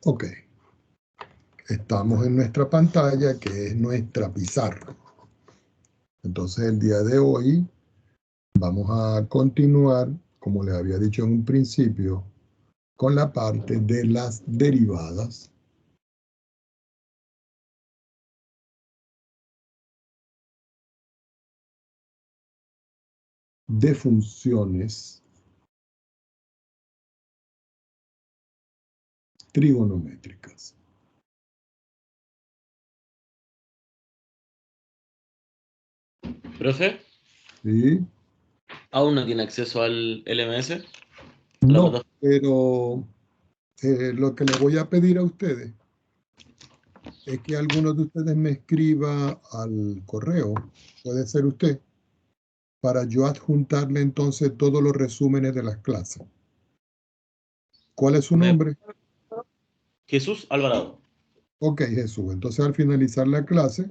Ok, estamos en nuestra pantalla, que es nuestra pizarra. Entonces, el día de hoy vamos a continuar, como les había dicho en un principio, con la parte de las derivadas de funciones trigonométricas. Profe, ¿Sí? ¿aún no tiene acceso al LMS? No, pero lo que les voy a pedir a ustedes es que alguno de ustedes me escriba al correo, puede ser usted, para yo adjuntarle entonces todos los resúmenes de las clases. ¿Cuál es su nombre? Jesús Alvarado. Ok, Jesús. Entonces, al finalizar la clase,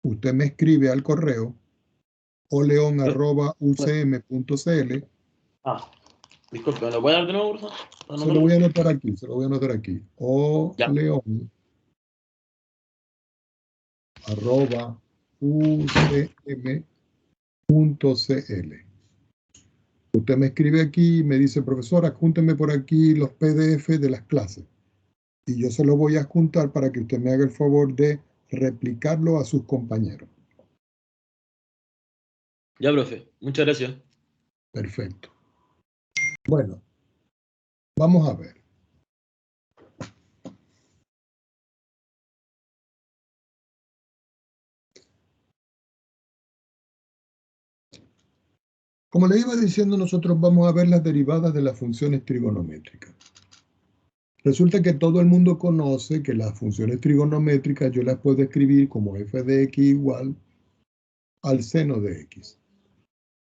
usted me escribe al correo oleon@ucm.cl. Disculpe, ¿me lo puede dar de nuevo, por favor? Se lo voy a anotar aquí, se lo voy a anotar aquí. Ya. oleon@ucm.cl. Usted me escribe aquí y me dice, profesor, adjúnteme por aquí los PDF de las clases. Y yo se los voy a adjuntar para que usted me haga el favor de replicarlo a sus compañeros. Ya, profe. Muchas gracias. Perfecto. Bueno, vamos a ver. Como le iba diciendo, nosotros vamos a ver las derivadas de las funciones trigonométricas. Resulta que todo el mundo conoce que las funciones trigonométricas yo las puedo escribir como f de x igual al seno de x.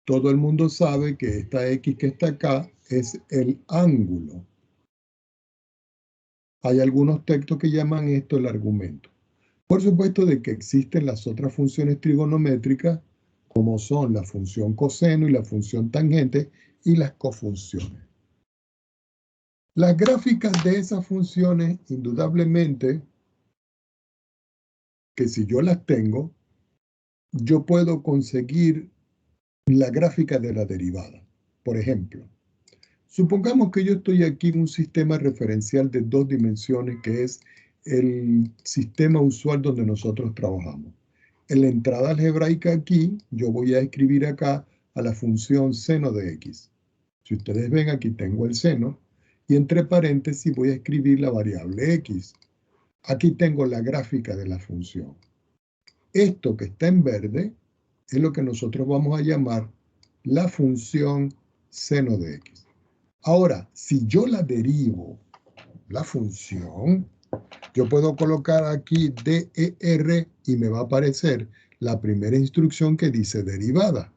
Todo el mundo sabe que esta x que está acá es el ángulo. Hay algunos textos que llaman esto el argumento. Por supuesto de que existen las otras funciones trigonométricas, como son la función coseno y la función tangente y las cofunciones. Las gráficas de esas funciones, indudablemente, que si yo las tengo, yo puedo conseguir la gráfica de la derivada. Por ejemplo, supongamos que yo estoy aquí en un sistema referencial de 2 dimensiones, que es el sistema usual donde nosotros trabajamos. En la entrada algebraica aquí, yo voy a escribir acá a la función seno de x. Si ustedes ven, aquí tengo el seno, y entre paréntesis voy a escribir la variable x. Aquí tengo la gráfica de la función. Esto que está en verde es lo que nosotros vamos a llamar la función seno de x. Ahora, si yo la derivo, la función, yo puedo colocar aquí DER y me va a aparecer la primera instrucción que dice derivada.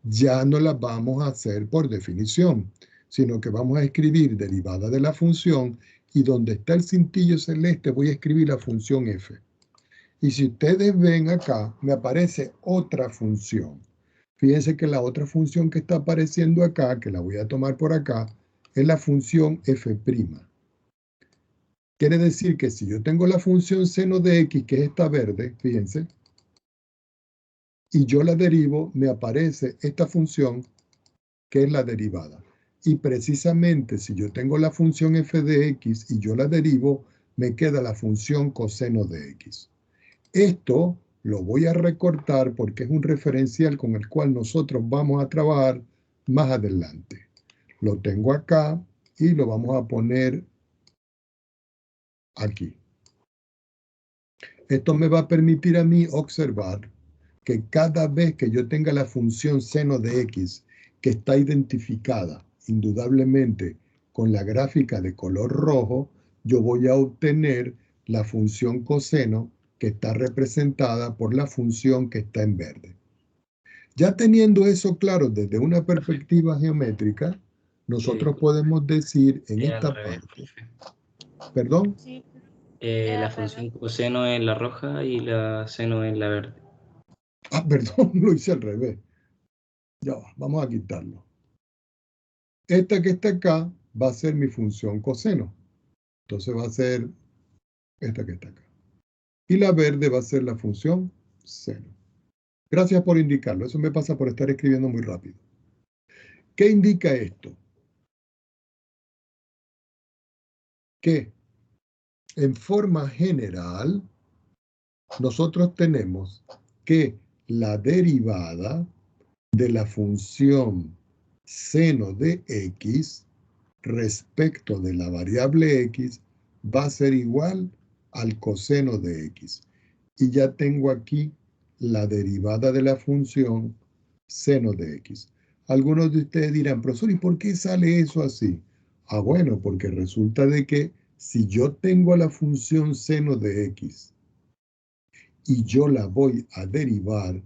Ya no la vamos a hacer por definición, sino que vamos a escribir derivada de la función y donde está el cintillo celeste voy a escribir la función f. Y si ustedes ven acá, me aparece otra función. Fíjense que la otra función que está apareciendo acá, que la voy a tomar por acá, es la función f'. Quiere decir que si yo tengo la función seno de x, que es esta verde, fíjense, y yo la derivo, me aparece esta función que es la derivada. Y precisamente si yo tengo la función f de x y yo la derivo, me queda la función coseno de x. Esto lo voy a recortar porque es un referencial con el cual nosotros vamos a trabajar más adelante. Lo tengo acá y lo vamos a poner aquí. Esto me va a permitir a mí observar que cada vez que yo tenga la función seno de x que está identificada indudablemente con la gráfica de color rojo, yo voy a obtener la función coseno que está representada por la función que está en verde. Ya teniendo eso claro desde una perspectiva geométrica, nosotros podemos decir en esta parte, ¿perdón? La función coseno en la roja y la seno en la verde. Ah, perdón, lo hice al revés. Ya va, vamos a quitarlo. Esta que está acá va a ser mi función coseno. Entonces va a ser esta que está acá. Y la verde va a ser la función seno. Gracias por indicarlo. Eso me pasa por estar escribiendo muy rápido. ¿Qué indica esto? Que en forma general nosotros tenemos que la derivada de la función seno de x respecto de la variable x va a ser igual al coseno de x. Y ya tengo aquí la derivada de la función seno de x. Algunos de ustedes dirán, profesor, ¿y por qué sale eso así? Ah, bueno, porque resulta de que si yo tengo la función seno de x y yo la voy a derivar,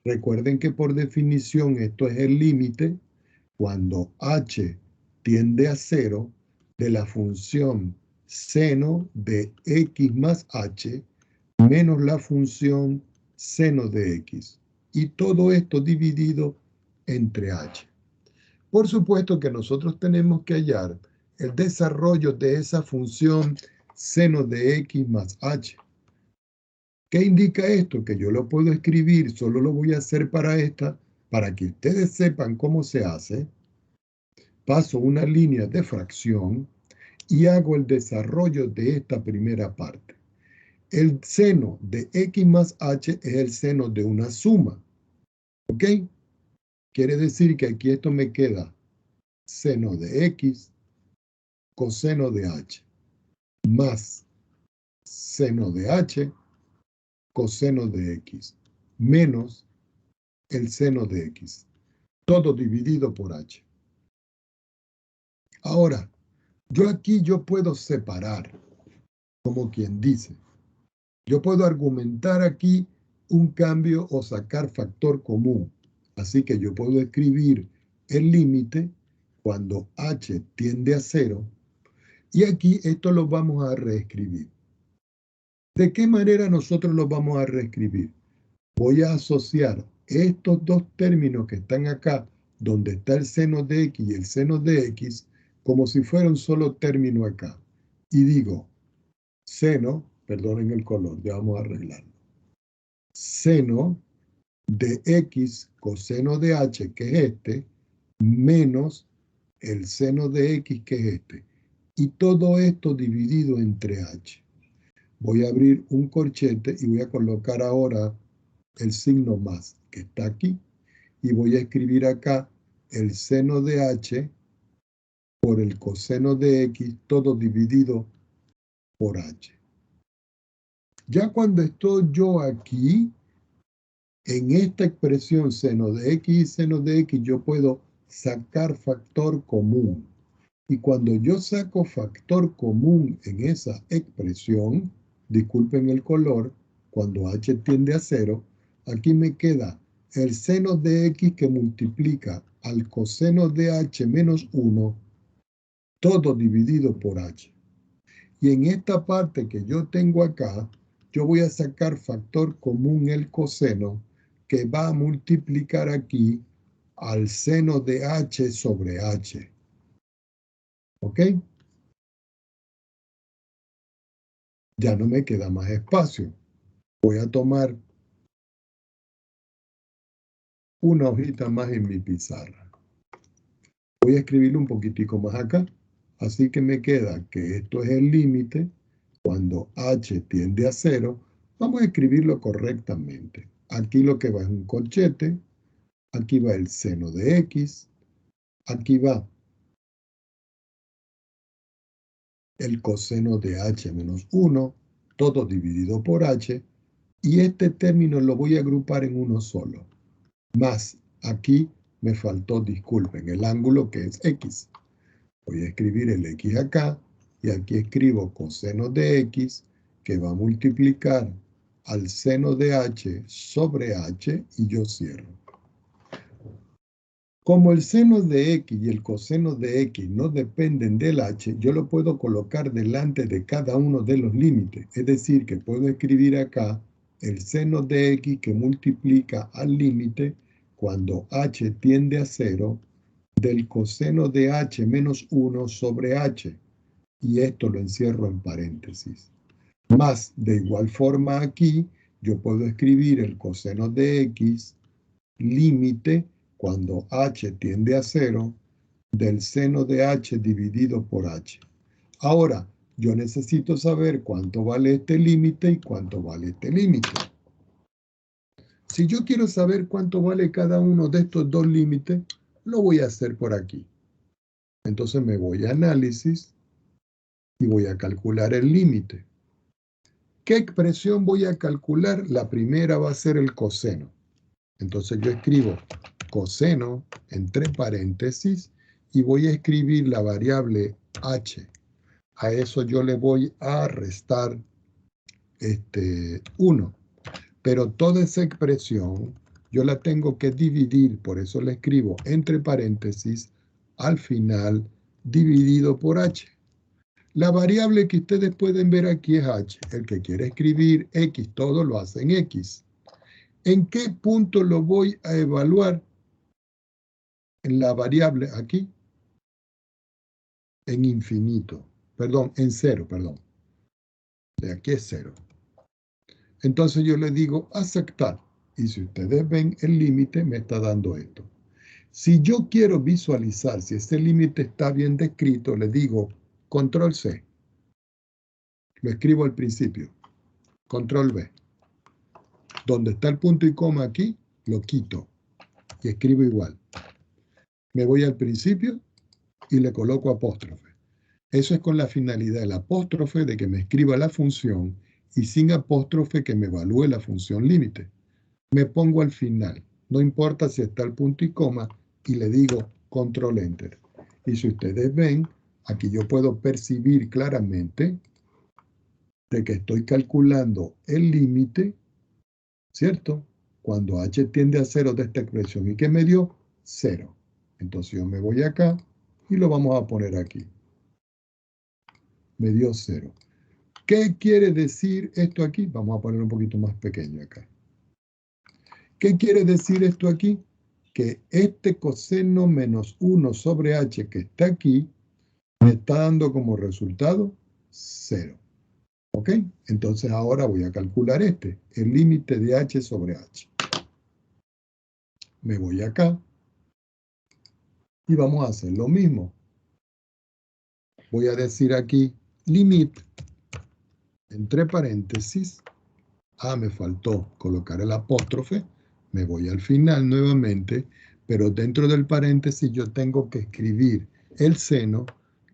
recuerden que por definición esto es el límite cuando h tiende a 0 de la función seno de x más h menos la función seno de x. Y todo esto dividido entre h. Por supuesto que nosotros tenemos que hallar el desarrollo de esa función seno de x más h. ¿Qué indica esto? Que yo lo puedo escribir, solo lo voy a hacer para esta, para que ustedes sepan cómo se hace. Paso una línea de fracción y hago el desarrollo de esta primera parte. El seno de x más h es el seno de una suma. ¿Ok? Quiere decir que aquí esto me queda seno de x coseno de h más seno de h coseno de x menos el seno de x. Todo dividido por h. Ahora, yo puedo separar, como quien dice. Yo puedo argumentar aquí un cambio o sacar factor común. Así que yo puedo escribir el límite cuando h tiende a 0. Y aquí esto lo vamos a reescribir. ¿De qué manera nosotros lo vamos a reescribir? Voy a asociar estos dos términos que están acá, donde está el seno de x y el seno de x, como si fuera un solo término acá. Y digo, seno, perdonen el color, ya vamos a arreglarlo. Seno de x coseno de h, que es este, menos el seno de x, que es este. Y todo esto dividido entre h. Voy a abrir un corchete y voy a colocar ahora el signo más, que está aquí. Y voy a escribir acá el seno de h por el coseno de x, todo dividido por h. Ya cuando estoy yo aquí, en esta expresión seno de x y seno de x, yo puedo sacar factor común. Y cuando yo saco factor común en esa expresión, disculpen el color, cuando h tiende a 0, aquí me queda el seno de x que multiplica al coseno de h menos 1, todo dividido por h. Y en esta parte que yo tengo acá, yo voy a sacar factor común el coseno, que va a multiplicar aquí al seno de h sobre h. ¿Ok? Ya no me queda más espacio. Voy a tomar una hojita más en mi pizarra. Voy a escribirlo un poquitico más acá. Así que me queda que esto es el límite cuando h tiende a 0. Vamos a escribirlo correctamente. Aquí lo que va es un corchete. Aquí va el seno de x. Aquí va el coseno de h menos 1. Todo dividido por h. Y este término lo voy a agrupar en uno solo. Más, aquí me faltó, disculpen, el ángulo que es x. Voy a escribir el x acá y aquí escribo coseno de x que va a multiplicar al seno de h sobre h y yo cierro. Como el seno de x y el coseno de x no dependen del h, yo lo puedo colocar delante de cada uno de los límites. Es decir, que puedo escribir acá el seno de x que multiplica al límite cuando h tiende a 0 del coseno de h menos 1 sobre h. Y esto lo encierro en paréntesis. Más, de igual forma aquí, yo puedo escribir el coseno de x, límite, cuando h tiende a 0, del seno de h dividido por h. Ahora, yo necesito saber cuánto vale este límite y cuánto vale este límite. Si yo quiero saber cuánto vale cada uno de estos dos límites, lo voy a hacer por aquí. Entonces me voy a análisis y voy a calcular el límite. ¿Qué expresión voy a calcular? La primera va a ser el coseno. Entonces yo escribo coseno entre paréntesis y voy a escribir la variable h. A eso yo le voy a restar 1. Pero toda esa expresión yo la tengo que dividir, por eso le escribo entre paréntesis, al final, dividido por h. La variable que ustedes pueden ver aquí es h. El que quiere escribir x, todo lo hace en x. ¿En qué punto lo voy a evaluar? En la variable aquí, en infinito. Perdón, en 0, perdón. De aquí es 0. Entonces yo le digo aceptar. Y si ustedes ven el límite, me está dando esto. Si yo quiero visualizar si ese límite está bien descrito, le digo control C. Lo escribo al principio. Control V. Donde está el punto y coma aquí, lo quito. Y escribo igual. Me voy al principio y le coloco apóstrofe. Eso es con la finalidad del apóstrofe de que me escriba la función y sin apóstrofe que me evalúe la función límite. Me pongo al final. No importa si está el punto y coma y le digo control enter. Y si ustedes ven, aquí yo puedo percibir claramente de que estoy calculando el límite, ¿cierto? Cuando h tiende a 0 de esta expresión. ¿Y qué me dio? 0. Entonces yo me voy acá y lo vamos a poner aquí. Me dio 0. ¿Qué quiere decir esto aquí? Vamos a poner un poquito más pequeño acá. ¿Qué quiere decir esto aquí? Que este coseno menos 1 sobre h que está aquí me está dando como resultado 0. ¿Ok? Entonces ahora voy a calcular el límite de h sobre h. Me voy acá y vamos a hacer lo mismo. Voy a decir aquí limit entre paréntesis. Me faltó colocar el apóstrofe. Me voy al final nuevamente, pero dentro del paréntesis yo tengo que escribir el seno,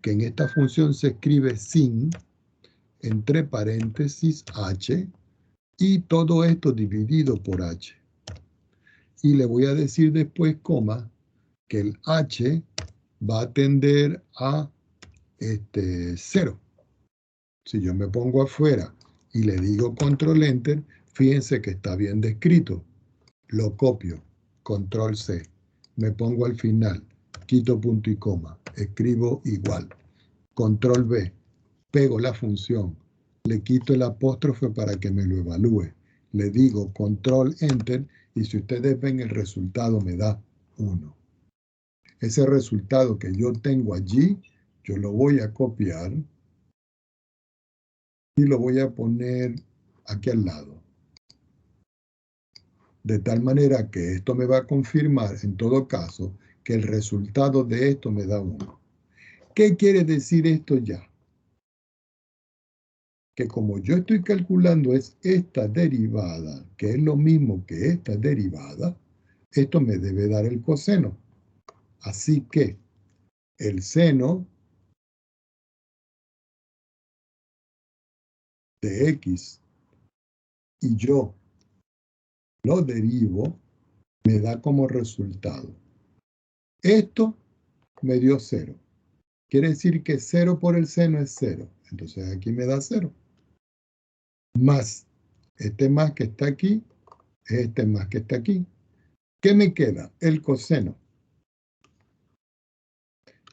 que en esta función se escribe sin, entre paréntesis h, y todo esto dividido por h. Y le voy a decir después, coma, que el h va a tender a 0. Si yo me pongo afuera y le digo control enter, fíjense que está bien descrito. Lo copio, control C, me pongo al final, quito punto y coma, escribo igual, control V, pego la función, le quito el apóstrofe para que me lo evalúe, le digo control enter y si ustedes ven el resultado me da 1. Ese resultado que yo tengo allí, yo lo voy a copiar y lo voy a poner aquí al lado. De tal manera que esto me va a confirmar, en todo caso, que el resultado de esto me da 1. ¿Qué quiere decir esto ya? Que como yo estoy calculando es esta derivada, que es lo mismo que esta derivada, esto me debe dar el coseno. Así que el seno de x y yo lo derivo, me da como resultado. Esto me dio 0. Quiere decir que 0 por el seno es 0. Entonces aquí me da 0. Más este más que está aquí, este más que está aquí. ¿Qué me queda? El coseno.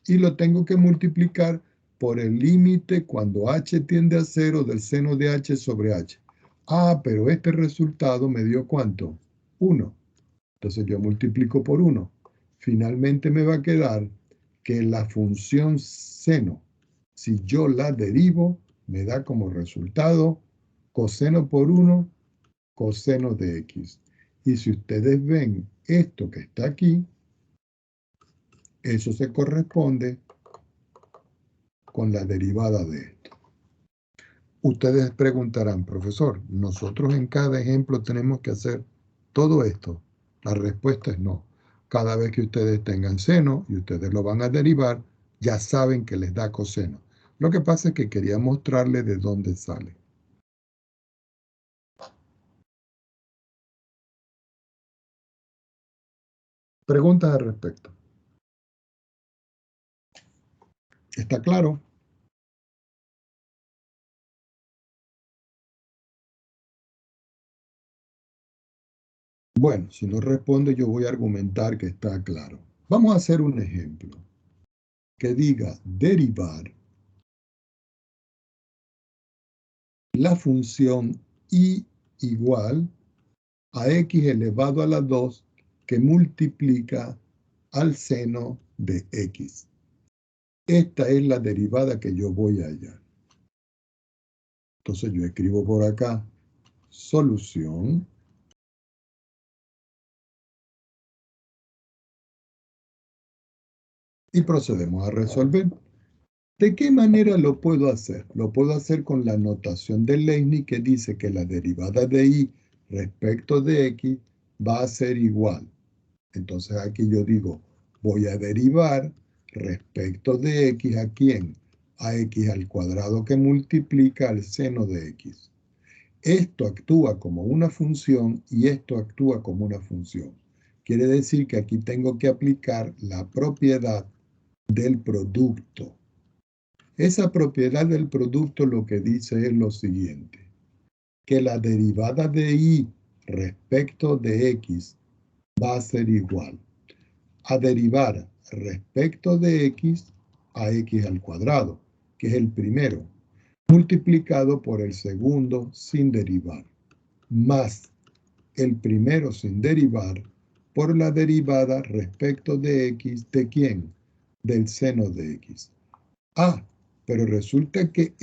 Y lo tengo que multiplicar por el límite cuando h tiende a 0 del seno de h sobre h. Pero este resultado me dio ¿cuánto? 1. Entonces yo multiplico por 1. Finalmente me va a quedar que la función seno, si yo la derivo, me da como resultado coseno por 1, coseno de x. Y si ustedes ven esto que está aquí, eso se corresponde con la derivada de esto. Ustedes preguntarán, profesor, ¿nosotros en cada ejemplo tenemos que hacer todo esto? La respuesta es no. Cada vez que ustedes tengan seno y ustedes lo van a derivar, ya saben que les da coseno. Lo que pasa es que quería mostrarles de dónde sale. Preguntas al respecto. ¿Está claro? Bueno, si no responde, yo voy a argumentar que está claro. Vamos a hacer un ejemplo que diga derivar la función y igual a x elevado a la 2 que multiplica al seno de x. Esta es la derivada que yo voy a hallar. Entonces yo escribo por acá solución. Y procedemos a resolver. ¿De qué manera lo puedo hacer? Lo puedo hacer con la notación de Leibniz que dice que la derivada de y respecto de x va a ser igual. Entonces aquí yo digo, voy a derivar respecto de x ¿a quién? A x al cuadrado que multiplica al seno de x. Esto actúa como una función y esto actúa como una función. Quiere decir que aquí tengo que aplicar la propiedad del producto. Esa propiedad del producto lo que dice es lo siguiente, que la derivada de y respecto de x va a ser igual a derivar respecto de x a x al cuadrado, que es el primero, multiplicado por el segundo sin derivar, más el primero sin derivar por la derivada respecto de x, ¿de quién? Del seno de x. Ah, pero resulta que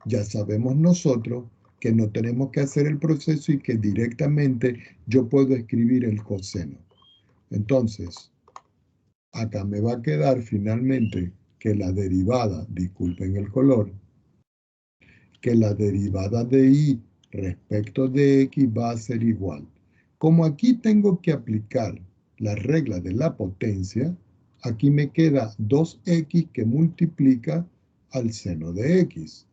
ya sabemos nosotros que no tenemos que hacer el proceso y que directamente yo puedo escribir el coseno. Entonces, acá me va a quedar finalmente que la derivada, disculpen el color, que la derivada de y respecto de x va a ser igual. Como aquí tengo que aplicar la regla de la potencia, aquí me queda 2x que multiplica al seno de x,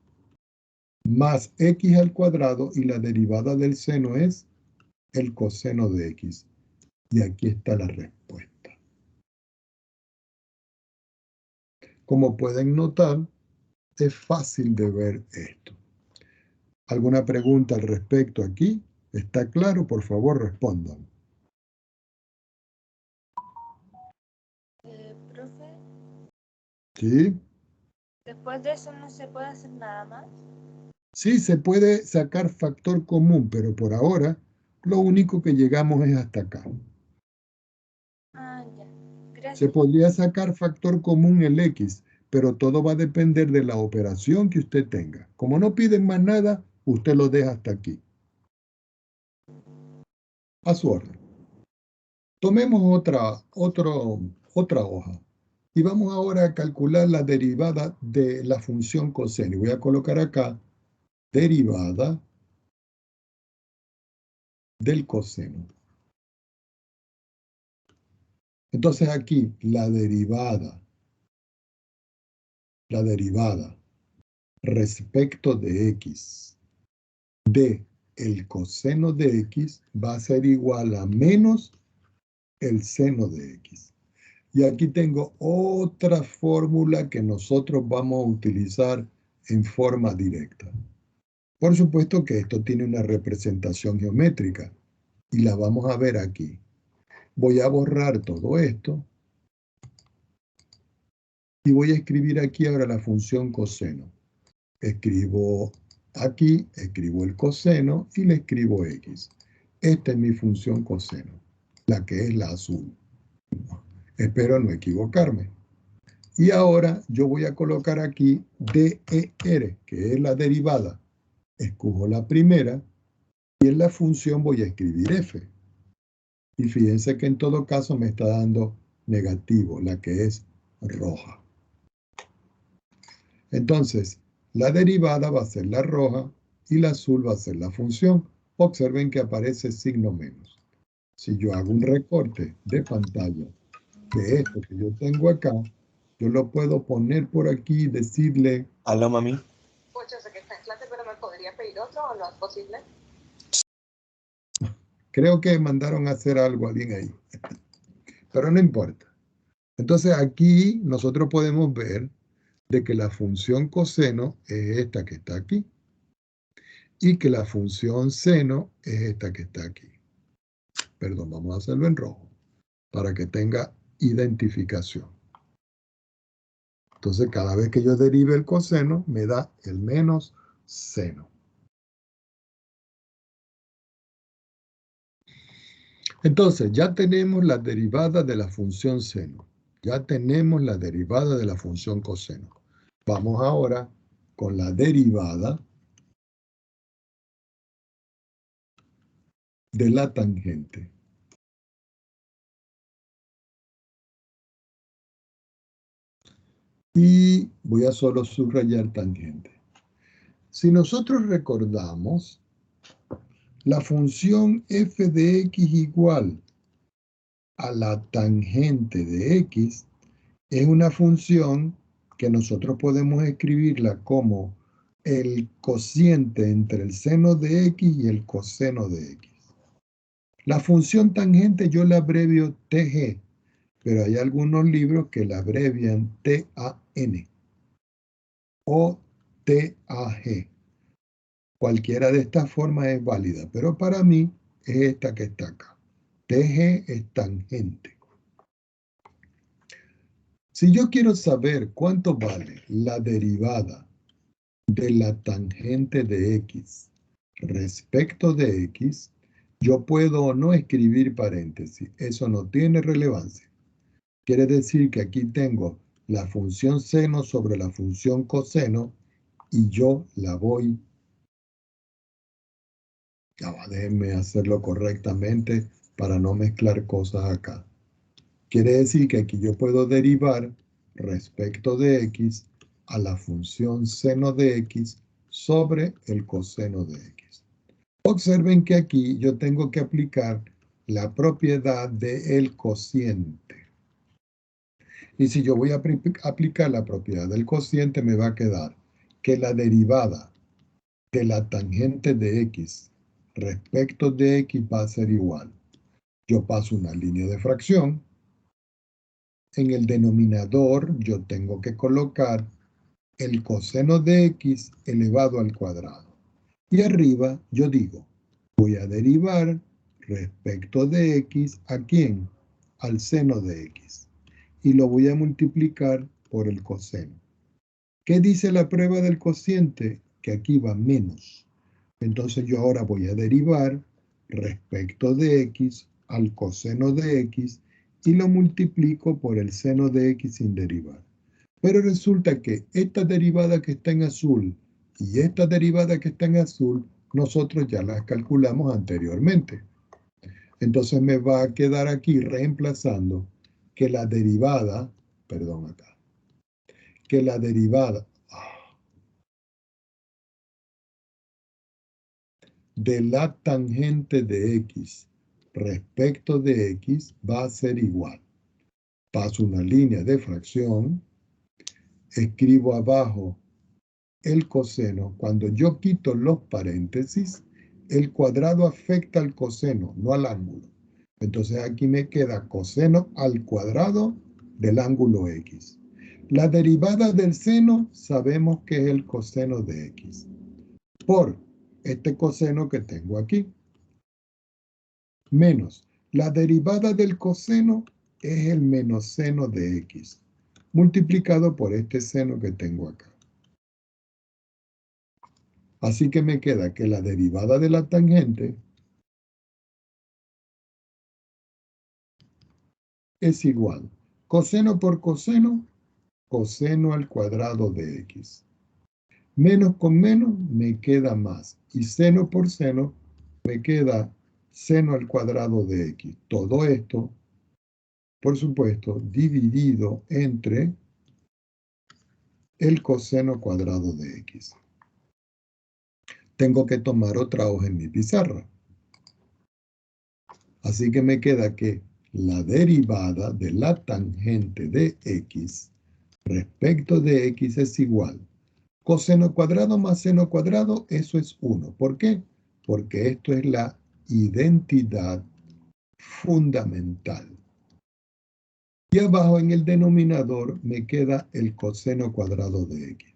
más x al cuadrado y la derivada del seno es el coseno de x. Y aquí está la respuesta. Como pueden notar, es fácil de ver esto. ¿Alguna pregunta al respecto aquí? ¿Está claro? Por favor, respondan. Profe, ¿Sí? después de eso no se puede hacer nada más. Sí, se puede sacar factor común, pero por ahora lo único que llegamos es hasta acá. Ah, ya. Gracias. Se podría sacar factor común el x, pero todo va a depender de la operación que usted tenga. Como no piden más nada, usted lo deja hasta aquí. A su orden. Tomemos otra hoja. Y vamos ahora a calcular la derivada de la función coseno. Voy a colocar acá derivada del coseno. Entonces aquí la derivada respecto de x de el coseno de x va a ser igual a menos el seno de x. Y aquí tengo otra fórmula que nosotros vamos a utilizar en forma directa. Por supuesto que esto tiene una representación geométrica y la vamos a ver aquí. Voy a borrar todo esto y voy a escribir aquí ahora la función coseno. Escribo aquí, escribo el coseno y le escribo x. Esta es mi función coseno, la que es la azul. Espero no equivocarme. Y ahora yo voy a colocar aquí DER, que es la derivada Escojo la primera y en la función voy a escribir f. Y fíjense que en todo caso me está dando negativo, la que es roja. Entonces, la derivada va a ser la roja y la azul va a ser la función. Observen que aparece signo menos. Si yo hago un recorte de pantalla de esto que yo tengo acá, yo lo puedo poner por aquí y decirle... Aló, mami. Pues yo sé que está en clase, pero ¿me podría pedir otro o no es posible? Creo que mandaron a hacer algo a alguien ahí. Pero no importa. Entonces aquí nosotros podemos ver de que la función coseno es esta que está aquí. Y que la función seno es esta que está aquí. Perdón, vamos a hacerlo en rojo para que tenga identificación. Entonces, cada vez que yo derive el coseno, me da el menos seno. Entonces, ya tenemos la derivada de la función seno. Ya tenemos la derivada de la función coseno. Vamos ahora con la derivada de la tangente. Y voy a solo subrayar tangente. Si nosotros recordamos, la función f de x igual a la tangente de x es una función que nosotros podemos escribirla como el cociente entre el seno de x y el coseno de x. La función tangente yo la abrevio TG, pero hay algunos libros que la abrevian TAN o TAG. Cualquiera de estas formas es válida, pero para mí es esta que está acá. TG es tangente. Si yo quiero saber cuánto vale la derivada de la tangente de x respecto de x, yo puedo o no escribir paréntesis. Eso no tiene relevancia. Quiere decir que aquí tengo la función seno sobre la función coseno y yo la voy... Ya va, déjenme hacerlo correctamente para no mezclar cosas acá. Quiere decir que aquí yo puedo derivar respecto de x a la función seno de x sobre el coseno de x. Observen que aquí yo tengo que aplicar la propiedad del cociente. Y si yo voy a aplicar la propiedad del cociente, me va a quedar que la derivada de la tangente de x respecto de x va a ser igual. Yo paso una línea de fracción. En el denominador yo tengo que colocar el coseno de x elevado al cuadrado. Y arriba yo digo, voy a derivar respecto de x, ¿a quién? Al seno de x. Y lo voy a multiplicar por el coseno. ¿Qué dice la prueba del cociente? Que aquí va menos. Entonces yo ahora voy a derivar respecto de x al coseno de x y lo multiplico por el seno de x sin derivar. Pero resulta que esta derivada que está en azul y esta derivada que está en azul, nosotros ya las calculamos anteriormente. Entonces me va a quedar aquí reemplazando que la derivada, perdón acá, que la derivada de la tangente de x respecto de x va a ser igual. Paso una línea de fracción, escribo abajo el coseno. Cuando yo quito los paréntesis, el cuadrado afecta al coseno, no al ángulo. Entonces aquí me queda coseno al cuadrado del ángulo x. La derivada del seno sabemos que es el coseno de x. Por este coseno que tengo aquí. Menos la derivada del coseno es el menos seno de x, multiplicado por este seno que tengo acá. Así que me queda que la derivada de la tangente es igual. Coseno por coseno, coseno al cuadrado de x. Menos con menos me queda más. Y seno por seno me queda seno al cuadrado de x. Todo esto, por supuesto, dividido entre el coseno cuadrado de x. Tengo que tomar otra hoja en mi pizarra. Así que me queda que la derivada de la tangente de x respecto de x es igual. Coseno cuadrado más seno cuadrado, eso es 1. ¿Por qué? Porque esto es la identidad fundamental. Y abajo en el denominador me queda el coseno cuadrado de x.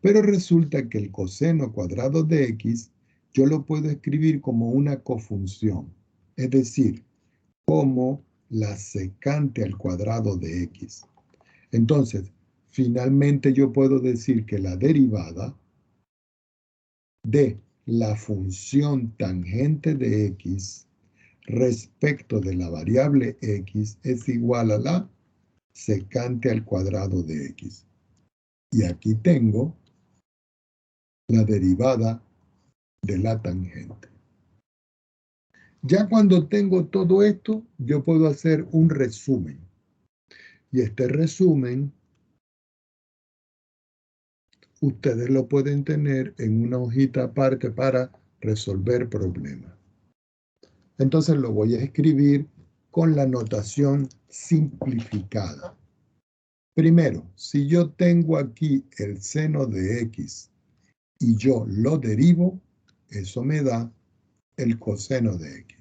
Pero resulta que el coseno cuadrado de x yo lo puedo escribir como una cofunción. Es decir, como la secante al cuadrado de x. Entonces, finalmente yo puedo decir que la derivada de la función tangente de x respecto de la variable x es igual a la secante al cuadrado de x. Y aquí tengo la derivada de la tangente. Ya cuando tengo todo esto, yo puedo hacer un resumen. Y este resumen, ustedes lo pueden tener en una hojita aparte para resolver problemas. Entonces lo voy a escribir con la notación simplificada. Primero, si yo tengo aquí el seno de x y yo lo derivo, eso me da el coseno de x.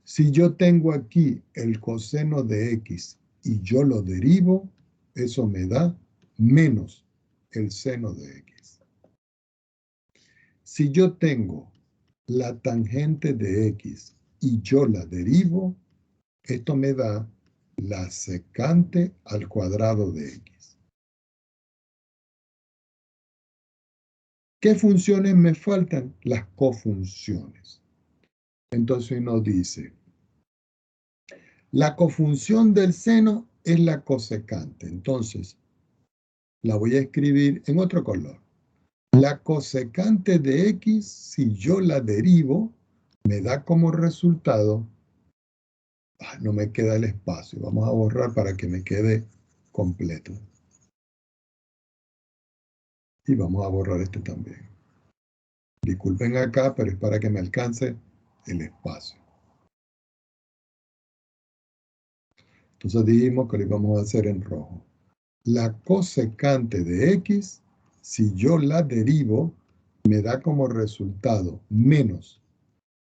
Si yo tengo aquí el coseno de x y yo lo derivo, eso me da menos el seno de x. Si yo tengo la tangente de x y yo la derivo, esto me da la secante al cuadrado de x. ¿Qué funciones me faltan? Las cofunciones. Entonces nos dice, la cofunción del seno es la cosecante. Entonces, la voy a escribir en otro color. La cosecante de x, si yo la derivo, me da como resultado, no me queda el espacio, vamos a borrar para que me quede completo. Y vamos a borrar este también. Disculpen acá, pero es para que me alcance el espacio. Entonces dijimos que lo íbamos a hacer en rojo. La cosecante de x, si yo la derivo, me da como resultado menos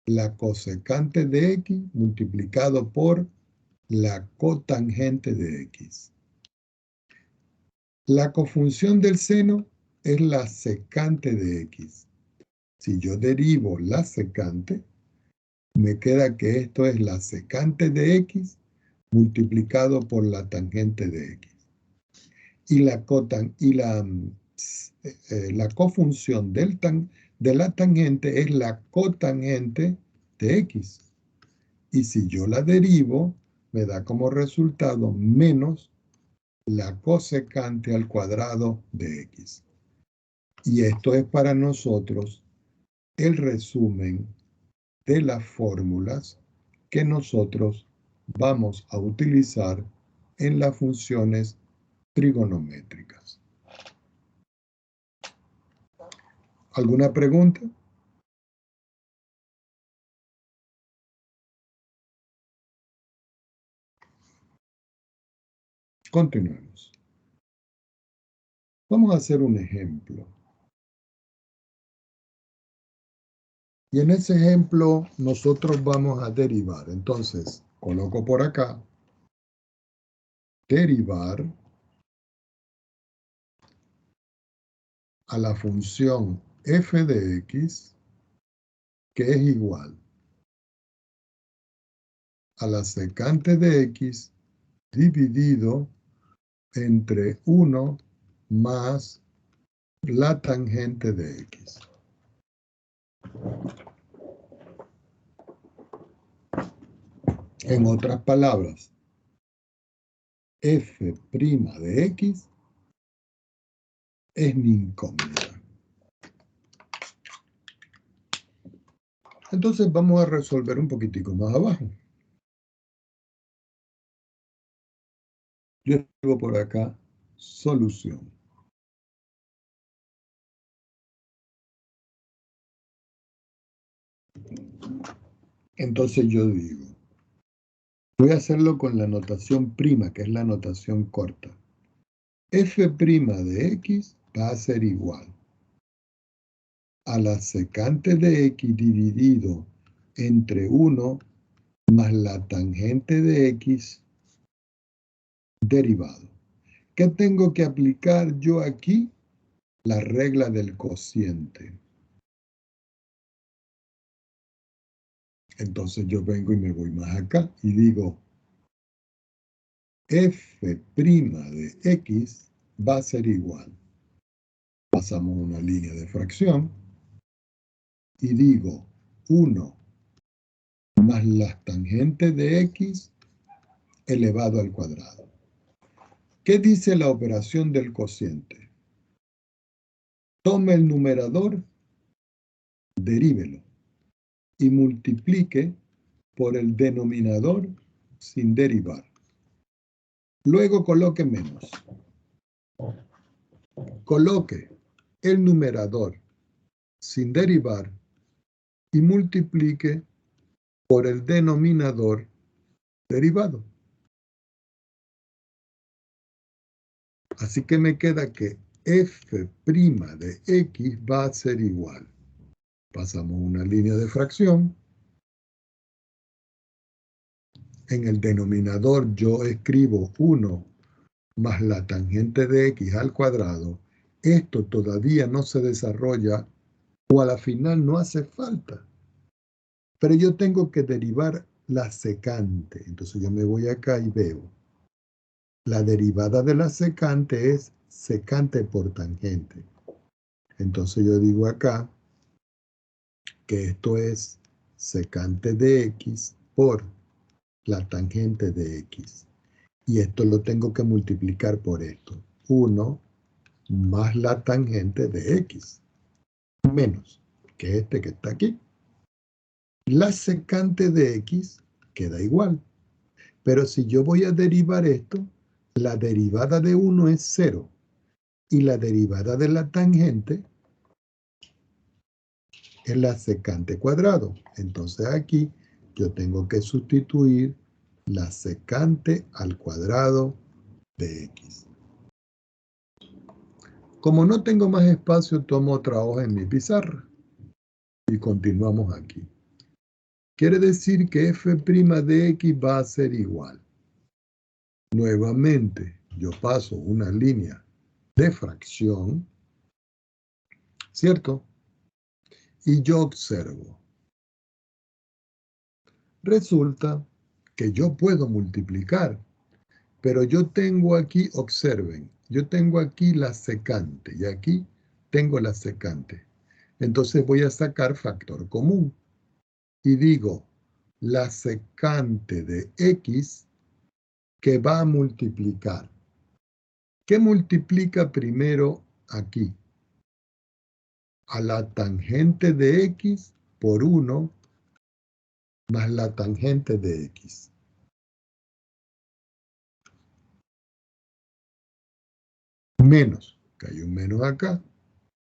la cosecante de x multiplicado por la cotangente de x. La cofunción del seno es la secante de x. Si yo derivo la secante, me queda que esto es la secante de x multiplicado por la tangente de x. Y la cofunción de la tangente es la cotangente de x. Y si yo la derivo, me da como resultado menos la cosecante al cuadrado de x. Y esto es para nosotros el resumen de las fórmulas que nosotros vamos a utilizar en las funciones trigonométricas. ¿Alguna pregunta? Continuemos. Vamos a hacer un ejemplo. Y en ese ejemplo nosotros vamos a derivar. Entonces, coloco por acá, derivar a la función f de x, que es igual a la secante de x dividido entre 1 más la tangente de x. En otras palabras, f' de x es mi incógnita. Entonces vamos a resolver un poquitico más abajo. Yo escribo por acá solución. Entonces yo digo, voy a hacerlo con la notación prima, que es la notación corta. F' de X va a ser igual a la secante de X dividido entre 1 más la tangente de X derivado. ¿Qué tengo que aplicar yo aquí? La regla del cociente. Entonces yo vengo y me voy más acá y digo, F' de X va a ser igual. Pasamos una línea de fracción y digo 1 más las tangentes de X elevado al cuadrado. ¿Qué dice la operación del cociente? Tome el numerador, derívelo y multiplique por el denominador sin derivar. Luego coloque menos. Coloque el numerador sin derivar y multiplique por el denominador derivado. Así que me queda que F' de X va a ser igual. Pasamos una línea de fracción. En el denominador yo escribo 1 más la tangente de X al cuadrado. Esto todavía no se desarrolla o a la final no hace falta. Pero yo tengo que derivar la secante. Entonces yo me voy acá y veo. La derivada de la secante es secante por tangente. Entonces yo digo acá que esto es secante de X por la tangente de X. Y esto lo tengo que multiplicar por esto. 1 más la tangente de X. Menos que este que está aquí. La secante de X queda igual. Pero si yo voy a derivar esto, la derivada de 1 es 0. Y la derivada de la tangente es la secante cuadrado. Entonces aquí yo tengo que sustituir la secante al cuadrado de X. Como no tengo más espacio, tomo otra hoja en mi pizarra. Y continuamos aquí. Quiere decir que F' de X va a ser igual. Nuevamente, yo paso una línea de fracción, ¿cierto? Y yo observo. Resulta que yo puedo multiplicar, pero yo tengo aquí, observen, yo tengo aquí la secante y aquí tengo la secante. Entonces voy a sacar factor común y digo la secante de X que va a multiplicar. ¿Qué multiplica primero aquí? A la tangente de X por 1 más la tangente de X. Menos, que hay un menos acá.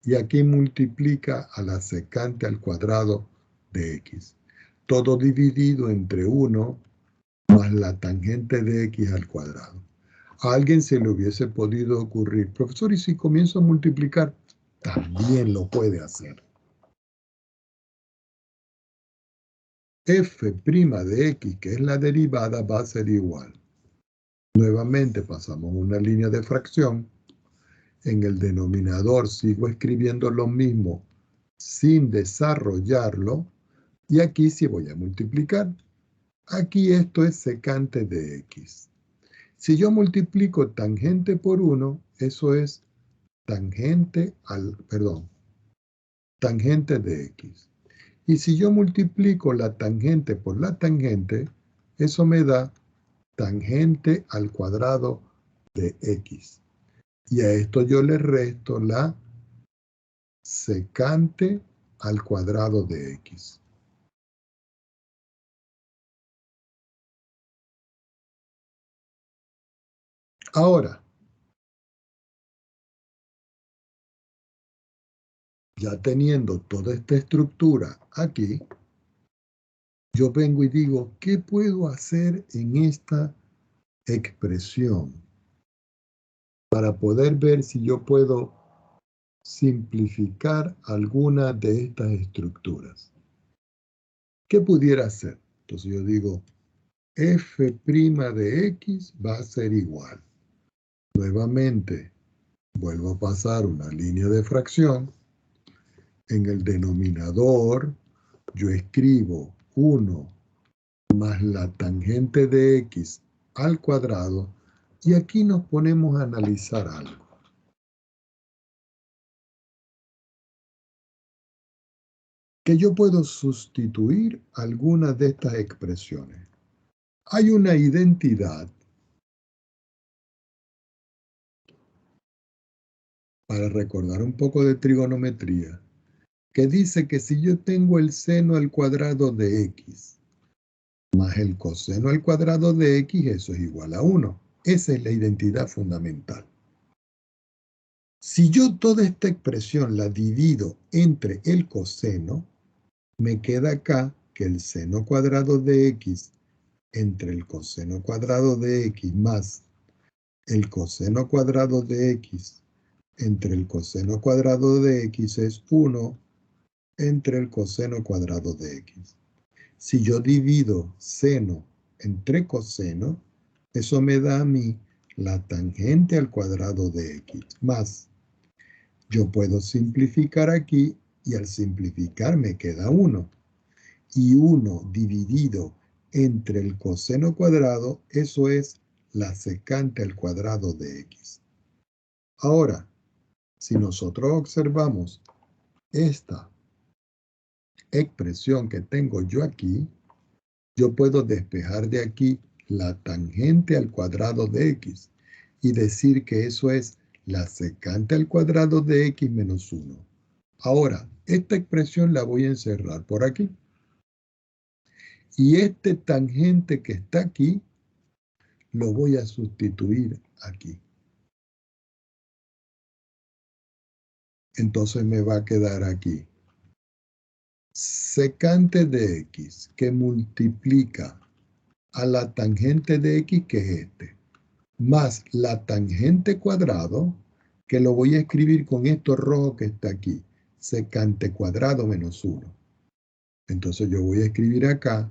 Y aquí multiplica a la secante al cuadrado de X. Todo dividido entre 1 más la tangente de X al cuadrado. A alguien se le hubiese podido ocurrir, profesor, ¿y si comienzo a multiplicar? También lo puede hacer. F' de X, que es la derivada, va a ser igual. Nuevamente pasamos una línea de fracción. En el denominador sigo escribiendo lo mismo sin desarrollarlo. Y aquí sí voy a multiplicar. Aquí esto es secante de X. Si yo multiplico tangente por 1, eso es tangente de X. Y si yo multiplico la tangente por la tangente, eso me da tangente al cuadrado de X. Y a esto yo le resto la secante al cuadrado de x. Ahora, ya teniendo toda esta estructura aquí, yo vengo y digo, ¿qué puedo hacer en esta expresión para poder ver si yo puedo simplificar alguna de estas estructuras? ¿Qué pudiera hacer? Entonces yo digo, f' de x va a ser igual. Nuevamente, vuelvo a pasar una línea de fracción. En el denominador, yo escribo 1 más la tangente de x al cuadrado, y aquí nos ponemos a analizar algo. Que yo puedo sustituir algunas de estas expresiones. Hay una identidad para recordar un poco de trigonometría, que dice que si yo tengo el seno al cuadrado de x más el coseno al cuadrado de x, eso es igual a 1. Esa es la identidad fundamental. Si yo toda esta expresión la divido entre el coseno, me queda acá que el seno cuadrado de x entre el coseno cuadrado de x más el coseno cuadrado de x entre el coseno cuadrado de x es 1 entre el coseno cuadrado de x. Si yo divido seno entre coseno, eso me da a mí la tangente al cuadrado de x más. Yo puedo simplificar aquí y al simplificar me queda 1. Y 1 dividido entre el coseno cuadrado, eso es la secante al cuadrado de x. Ahora, si nosotros observamos esta expresión que tengo yo aquí, yo puedo despejar de aquí la tangente al cuadrado de x y decir que eso es la secante al cuadrado de x menos 1. Ahora, esta expresión la voy a encerrar por aquí. Y este tangente que está aquí, lo voy a sustituir aquí. Entonces me va a quedar aquí secante de x, que multiplica a la tangente de x, que es este, más la tangente cuadrado, que lo voy a escribir con esto rojo que está aquí, secante cuadrado menos 1. Entonces yo voy a escribir acá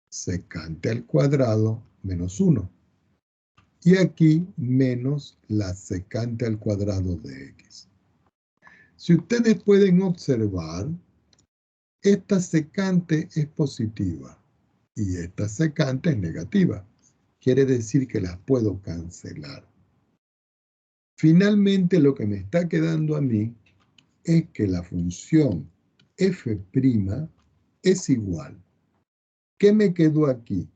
secante al cuadrado menos 1. Y aquí menos la secante al cuadrado de x. Si ustedes pueden observar, esta secante es positiva y esta secante es negativa. Quiere decir que las puedo cancelar. Finalmente, lo que me está quedando a mí es que la función f' es igual. ¿Qué me quedó aquí?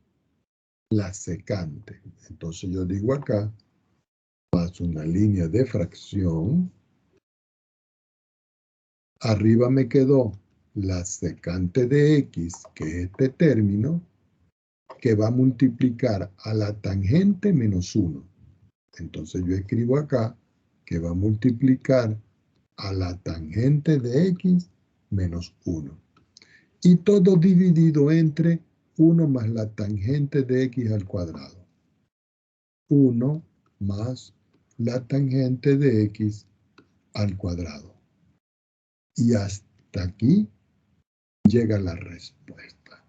La secante. Entonces yo digo acá, paso una línea de fracción. Arriba me quedó la secante de x, que es este término, que va a multiplicar a la tangente menos 1. Entonces yo escribo acá que va a multiplicar a la tangente de x menos 1. Y todo dividido entre 1 más la tangente de x al cuadrado. 1 más la tangente de x al cuadrado. Y hasta aquí llega la respuesta.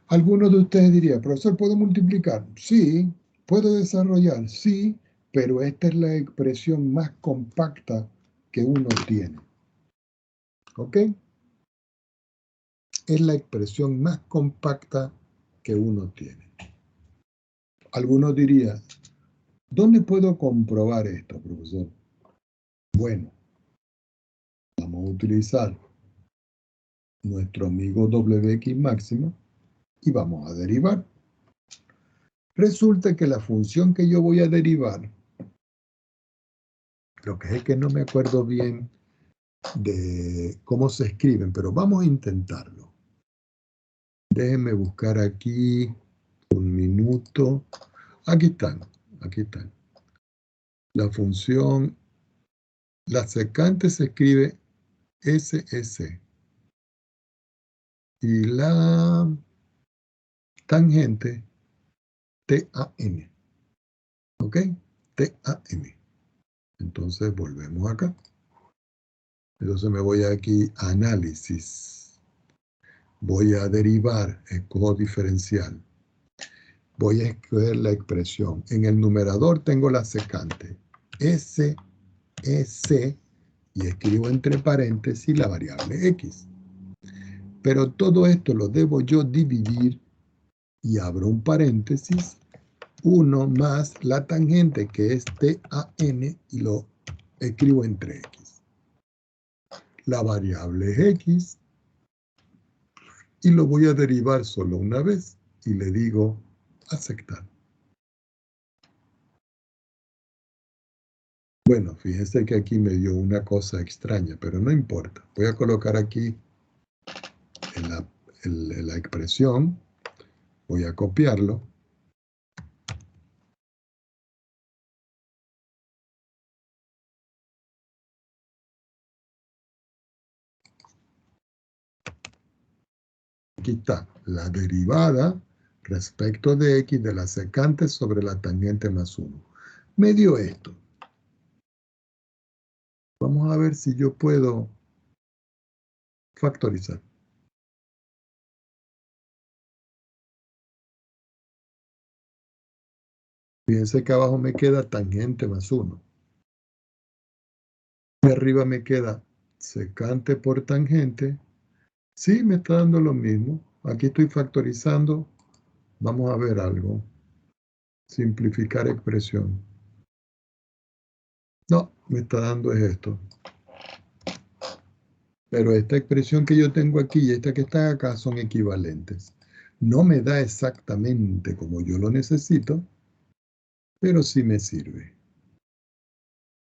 Algunos de ustedes dirían, profesor, ¿puedo multiplicar? Sí. ¿Puedo desarrollar? Sí, pero esta es la expresión más compacta que uno tiene. ¿Ok? Es la expresión más compacta que uno tiene. Algunos dirían, ¿dónde puedo comprobar esto, profesor? Bueno, vamos a utilizar nuestro amigo WX máximo y vamos a derivar. Resulta que la función que yo voy a derivar, lo que es que no me acuerdo bien de cómo se escriben, pero vamos a intentarlo. Déjenme buscar aquí un minuto. Aquí están, aquí están. La función, la secante se escribe SS y la tangente TAN. ¿Ok? TAN. Entonces volvemos acá. Entonces me voy aquí a análisis. Voy a derivar, escojo diferencial. Voy a escoger la expresión. En el numerador tengo la secante. S, S, y escribo entre paréntesis la variable X. Pero todo esto lo debo yo dividir y abro un paréntesis. 1 más la tangente que es TAN y lo escribo entre X. La variable es X y lo voy a derivar solo una vez y le digo aceptar. Bueno, fíjense que aquí me dio una cosa extraña, pero no importa. Voy a colocar aquí en la expresión, voy a copiarlo. Aquí está, la derivada respecto de X de la secante sobre la tangente más 1. Me dio esto. Vamos a ver si yo puedo factorizar. Fíjense que abajo me queda tangente más 1. Y arriba me queda secante por tangente. Sí, me está dando lo mismo. Aquí estoy factorizando. Vamos a ver algo. Simplificar expresión. No, me está dando es esto. Pero esta expresión que yo tengo aquí y esta que está acá son equivalentes. No me da exactamente como yo lo necesito, pero sí me sirve.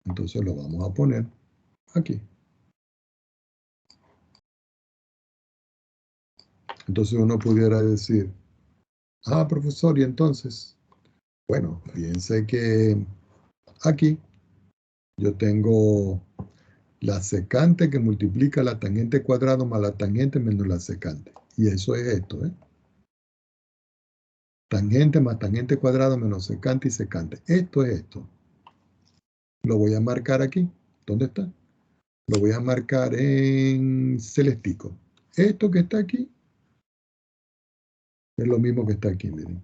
Entonces lo vamos a poner aquí. Entonces uno pudiera decir, ah, profesor, y entonces, bueno, fíjense que aquí yo tengo la secante que multiplica la tangente cuadrado más la tangente menos la secante. Y eso es esto, ¿eh? Tangente más tangente cuadrado menos secante y secante. Esto es esto. Lo voy a marcar aquí. ¿Dónde está? Lo voy a marcar en celestico. Esto que está aquí es lo mismo que está aquí, miren.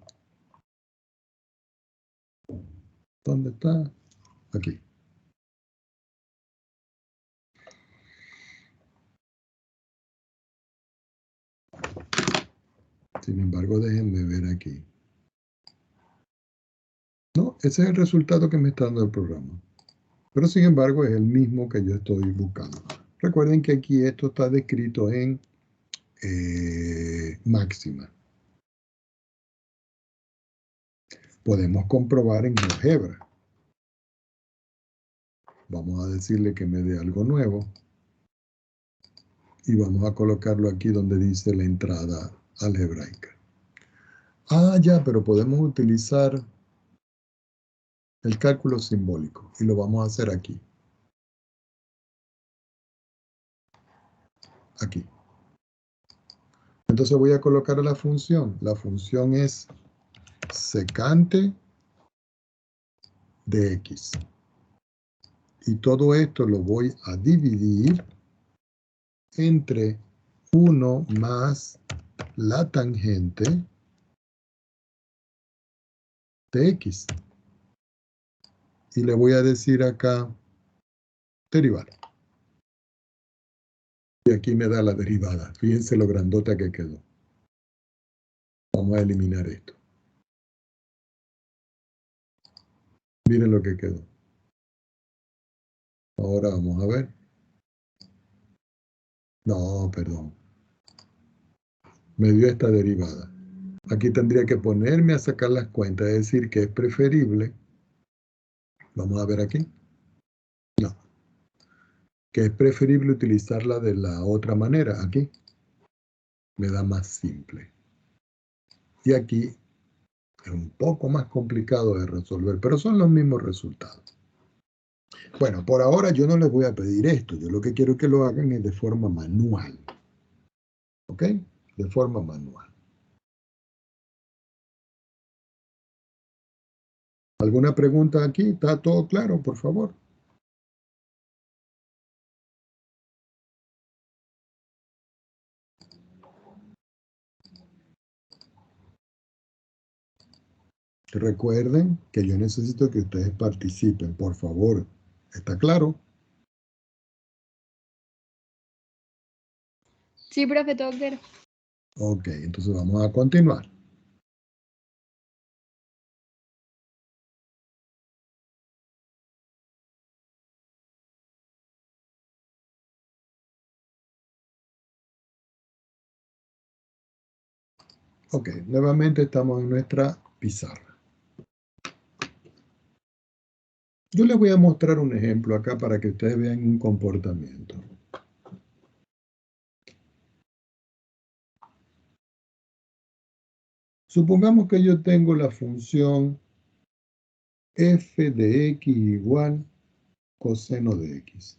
¿Dónde está? Aquí. Sin embargo, déjenme ver aquí. No, ese es el resultado que me está dando el programa. Pero sin embargo, es el mismo que yo estoy buscando. Recuerden que aquí esto está descrito en máxima. Podemos comprobar en GeoGebra. Vamos a decirle que me dé algo nuevo. Y vamos a colocarlo aquí donde dice la entrada algebraica. Ah, ya, pero podemos utilizar el cálculo simbólico. Y lo vamos a hacer aquí. Aquí. Entonces voy a colocar la función. La función es secante de X. Y todo esto lo voy a dividir entre 1 más la tangente de X. Y le voy a decir acá derivar. Y aquí me da la derivada. Fíjense lo grandota que quedó. Vamos a eliminar esto. Miren lo que quedó. Ahora vamos a ver. No, perdón. Me dio esta derivada. Aquí tendría que ponerme a sacar las cuentas, es decir, que es preferible. Vamos a ver aquí. No. Que es preferible utilizarla de la otra manera, aquí. Me da más simple. Y aquí es un poco más complicado de resolver, pero son los mismos resultados. Bueno, por ahora yo no les voy a pedir esto. Yo lo que quiero que lo hagan es de forma manual. ¿Ok? De forma manual. ¿Alguna pregunta aquí? ¿Está todo claro, por favor? Recuerden que yo necesito que ustedes participen, por favor. ¿Está claro? Sí, profe, todo claro. Ok, entonces vamos a continuar. Ok, nuevamente estamos en nuestra pizarra. Yo les voy a mostrar un ejemplo acá para que ustedes vean un comportamiento. Supongamos que yo tengo la función f de x igual coseno de x.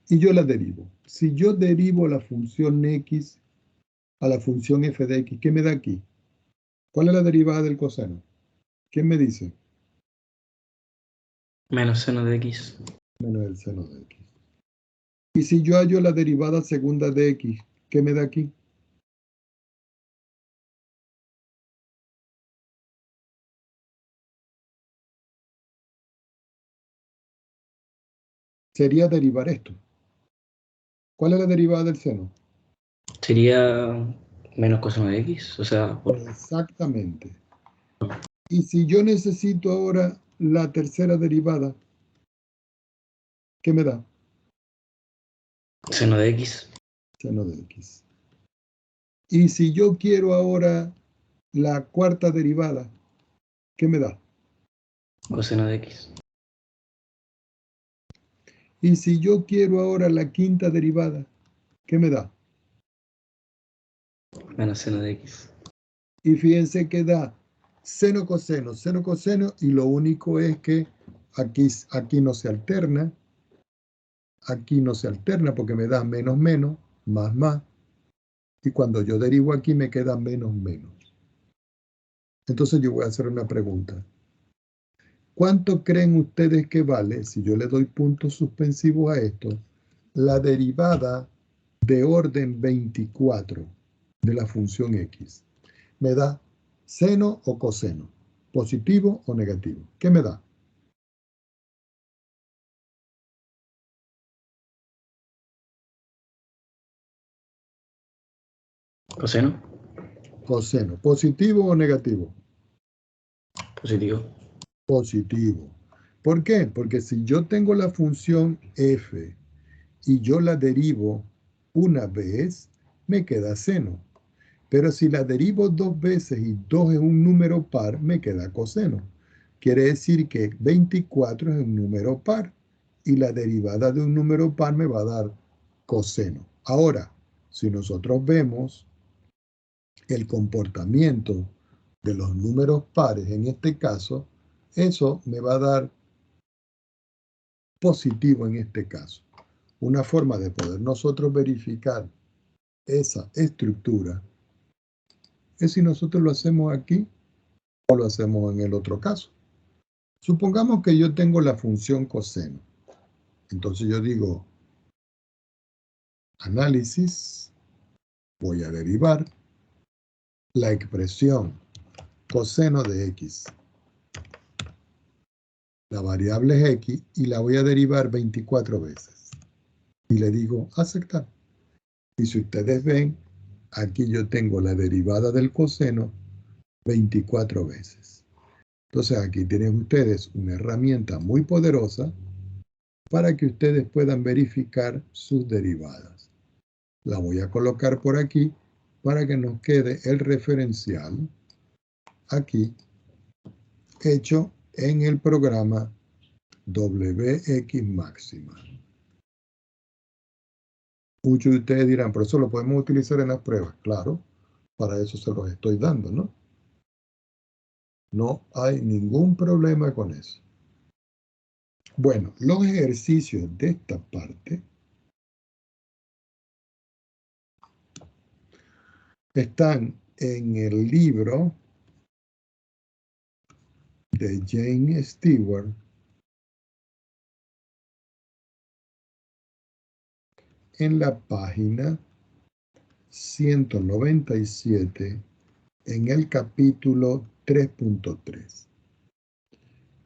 Y yo la derivo. Si yo derivo la función x a la función f de x, ¿qué me da aquí? ¿Cuál es la derivada del coseno? ¿Quién me dice? Menos seno de x. Menos el seno de x. Y si yo hallo la derivada segunda de x, ¿qué me da aquí? Sería derivar esto. ¿Cuál es la derivada del seno? Sería menos coseno de x, o sea, Exactamente. Y si yo necesito ahora la tercera derivada, ¿qué me da? seno de x. Seno de x. Y si yo quiero ahora la cuarta derivada, ¿qué me da? Coseno de x. Y si yo quiero ahora la quinta derivada, ¿qué me da? Menos seno de x. Y fíjense que da seno, coseno, y lo único es que aquí no se alterna, aquí no se alterna porque me da menos, menos, más, y cuando yo derivo aquí me queda menos, menos. Entonces yo voy a hacer una pregunta. ¿Cuánto creen ustedes que vale, si yo le doy puntos suspensivos a esto, la derivada de orden 24 de la función x? ¿Me da seno o coseno? ¿Positivo o negativo? ¿Qué me da? Coseno. Coseno. ¿Positivo o negativo? Positivo. Positivo. ¿Por qué? Porque si yo tengo la función f y yo la derivo una vez, me queda seno. Pero si la derivo dos veces y 2 es un número par, me queda coseno. Quiere decir que 24 es un número par y la derivada de un número par me va a dar coseno. Ahora, si nosotros vemos el comportamiento de los números pares, en este caso, eso me va a dar positivo en este caso. Una forma de poder nosotros verificar esa estructura es si nosotros lo hacemos aquí o lo hacemos en el otro caso. Supongamos que yo tengo la función coseno. Entonces yo digo, análisis, voy a derivar la expresión coseno de x. La variable es x y la voy a derivar 24 veces. Y le digo, aceptar. Y si ustedes ven, aquí yo tengo la derivada del coseno 24 veces. Entonces aquí tienen ustedes una herramienta muy poderosa para que ustedes puedan verificar sus derivadas. La voy a colocar por aquí para que nos quede el referencial aquí hecho en el programa WX máxima. Muchos de ustedes dirán, pero eso lo podemos utilizar en las pruebas. Claro, para eso se los estoy dando, ¿no? No hay ningún problema con eso. Bueno, los ejercicios de esta parte están en el libro de Jane Stewart, en la página 197, en el capítulo 3.3.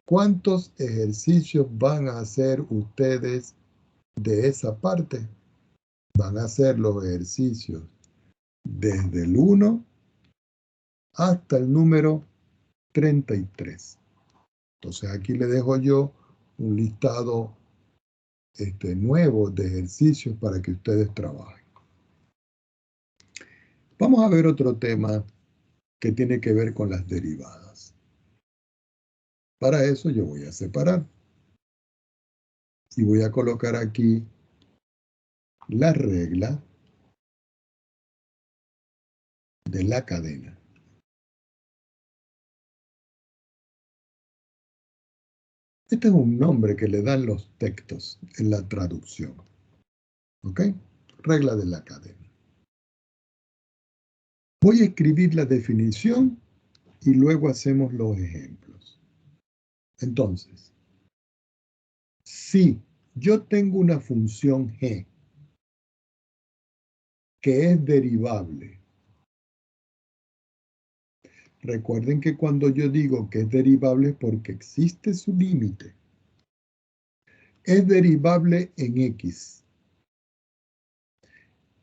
¿Cuántos ejercicios van a hacer ustedes de esa parte? Van a hacer los ejercicios desde el 1 hasta el número 33. Entonces aquí le dejo yo un listado nuevo de ejercicios para que ustedes trabajen. Vamos a ver otro tema que tiene que ver con las derivadas. Para eso yo voy a separar y voy a colocar aquí la regla de la cadena. Este es un nombre que le dan los textos en la traducción. ¿Ok? Regla de la cadena. Voy a escribir la definición y luego hacemos los ejemplos. Entonces, si yo tengo una función g que es derivable, recuerden que cuando yo digo que es derivable es porque existe su límite. Es derivable en x.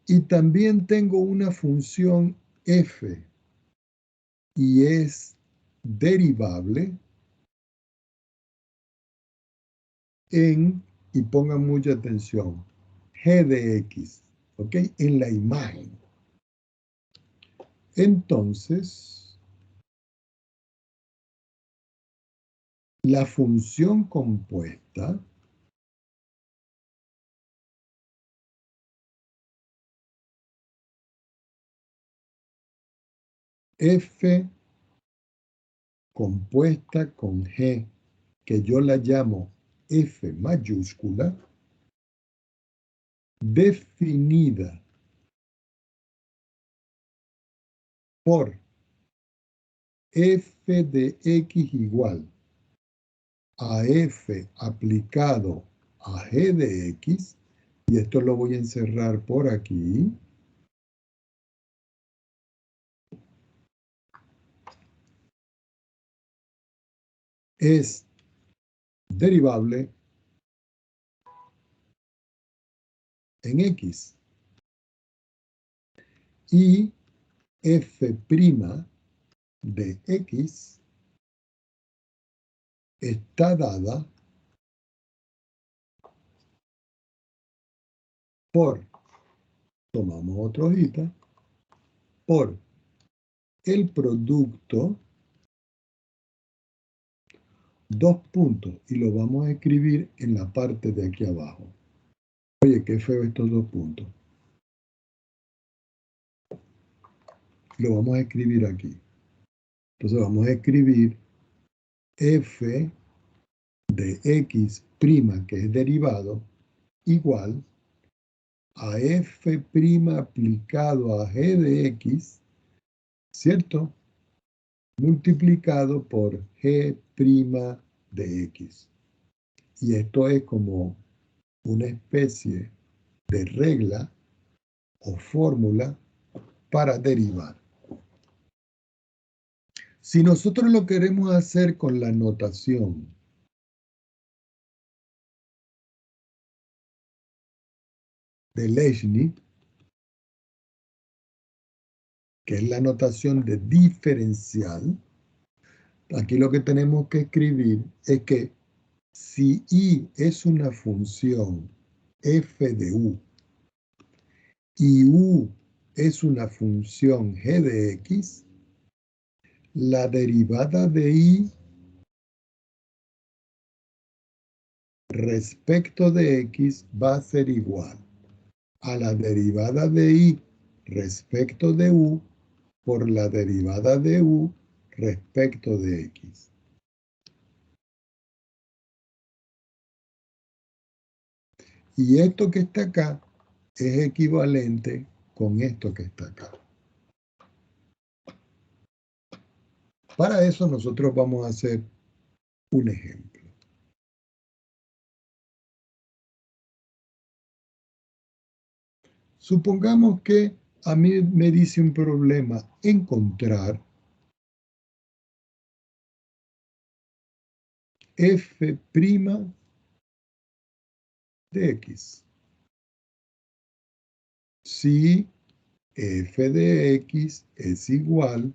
Y también tengo una función f y es derivable en, y pongan mucha atención, g de x, ¿ok? En la imagen. Entonces, la función compuesta f compuesta con g, que yo la llamo f mayúscula, definida por f de x igual a f aplicado a g de x, y esto lo voy a encerrar por aquí, es derivable en x. Y f' de x está dada por, tomamos otra hojita, por el producto, dos puntos, y lo vamos a escribir en la parte de aquí abajo. Oye, qué feo estos dos puntos. Lo vamos a escribir aquí. Entonces vamos a escribir f de x', que es derivado, igual a f' aplicado a g de x, ¿cierto? Multiplicado por g' de x. Y esto es como una especie de regla o fórmula para derivar. Si nosotros lo queremos hacer con la notación de Leibniz, que es la notación de diferencial, aquí lo que tenemos que escribir es que si i es una función f de u y u es una función g de x, la derivada de y respecto de x va a ser igual a la derivada de y respecto de u por la derivada de u respecto de x. Y esto que está acá es equivalente con esto que está acá. Para eso nosotros vamos a hacer un ejemplo. Supongamos que a mí me dice un problema encontrar f' de x. Si f de x es igual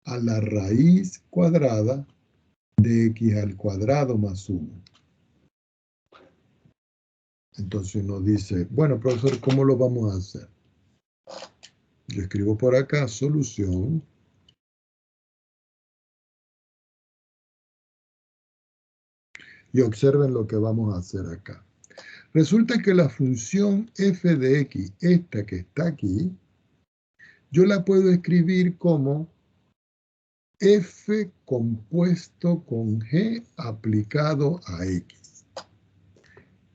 a la raíz cuadrada de x al cuadrado más 1. Entonces uno dice, bueno, profesor, ¿cómo lo vamos a hacer? Yo escribo por acá solución. Y observen lo que vamos a hacer acá. Resulta que la función f de x, esta que está aquí, yo la puedo escribir como f compuesto con g aplicado a x.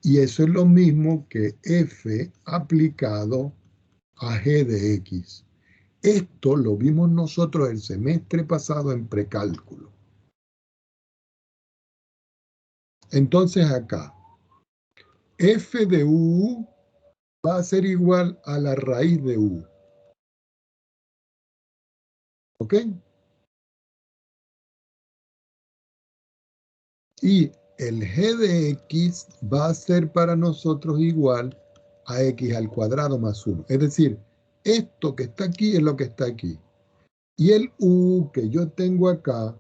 Y eso es lo mismo que f aplicado a g de x. Esto lo vimos nosotros el semestre pasado en precálculo. Entonces acá, f de u va a ser igual a la raíz de u. ¿Ok? Y el g de x va a ser para nosotros igual a x al cuadrado más 1. Es decir, esto que está aquí es lo que está aquí. Y el u que yo tengo acá,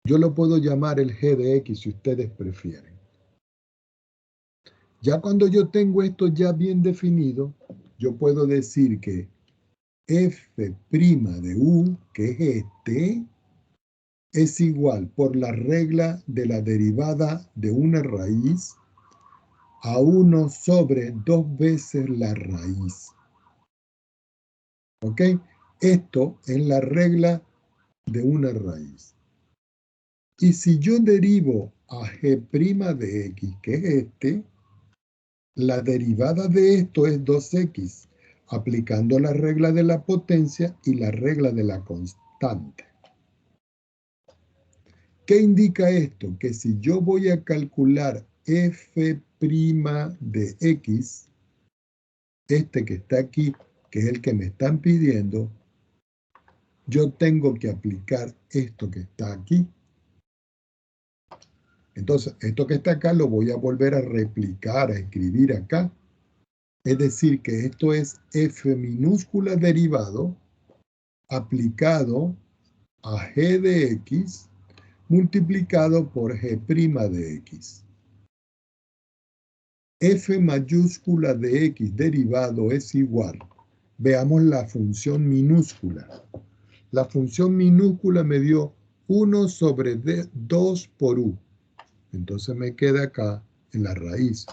yo lo puedo llamar el g de x si ustedes prefieren. Ya cuando yo tengo esto ya bien definido, yo puedo decir que f' de u, que es este, es igual por la regla de la derivada de una raíz a 1 sobre 2 veces la raíz. ¿Ok? Esto es la regla de una raíz. Y si yo derivo a g' de x, que es este, la derivada de esto es 2x, aplicando la regla de la potencia y la regla de la constante. ¿Qué indica esto? Que si yo voy a calcular f' de x, este que está aquí, que es el que me están pidiendo, yo tengo que aplicar esto que está aquí. Entonces, esto que está acá lo voy a volver a replicar, a escribir acá. Es decir, que esto es f minúscula derivado aplicado a g de x multiplicado por g' de x. F mayúscula de x derivado es igual. Veamos la función minúscula. La función minúscula me dio 1 sobre 2 por u. Entonces me queda acá en la raíz.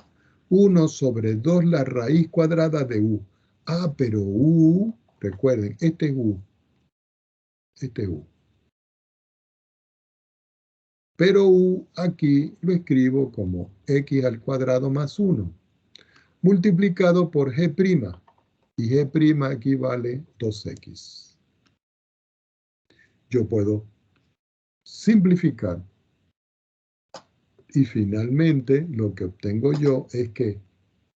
1 sobre 2 la raíz cuadrada de u. Ah, pero u, recuerden, este es u. Este es u. Pero u aquí lo escribo como x al cuadrado más 1, multiplicado por g'. Y g' aquí vale 2x. Yo puedo simplificar. Y finalmente lo que obtengo yo es que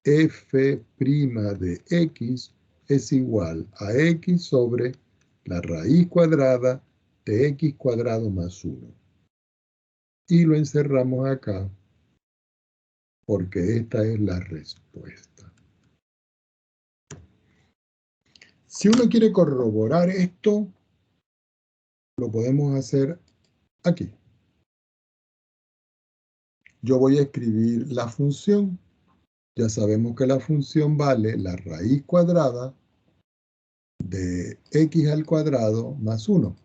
f' de x es igual a x sobre la raíz cuadrada de x cuadrado más 1. Y lo encerramos acá porque esta es la respuesta. Si uno quiere corroborar esto, lo podemos hacer aquí. Yo voy a escribir la función. Ya sabemos que la función vale la raíz cuadrada de x al cuadrado más 1.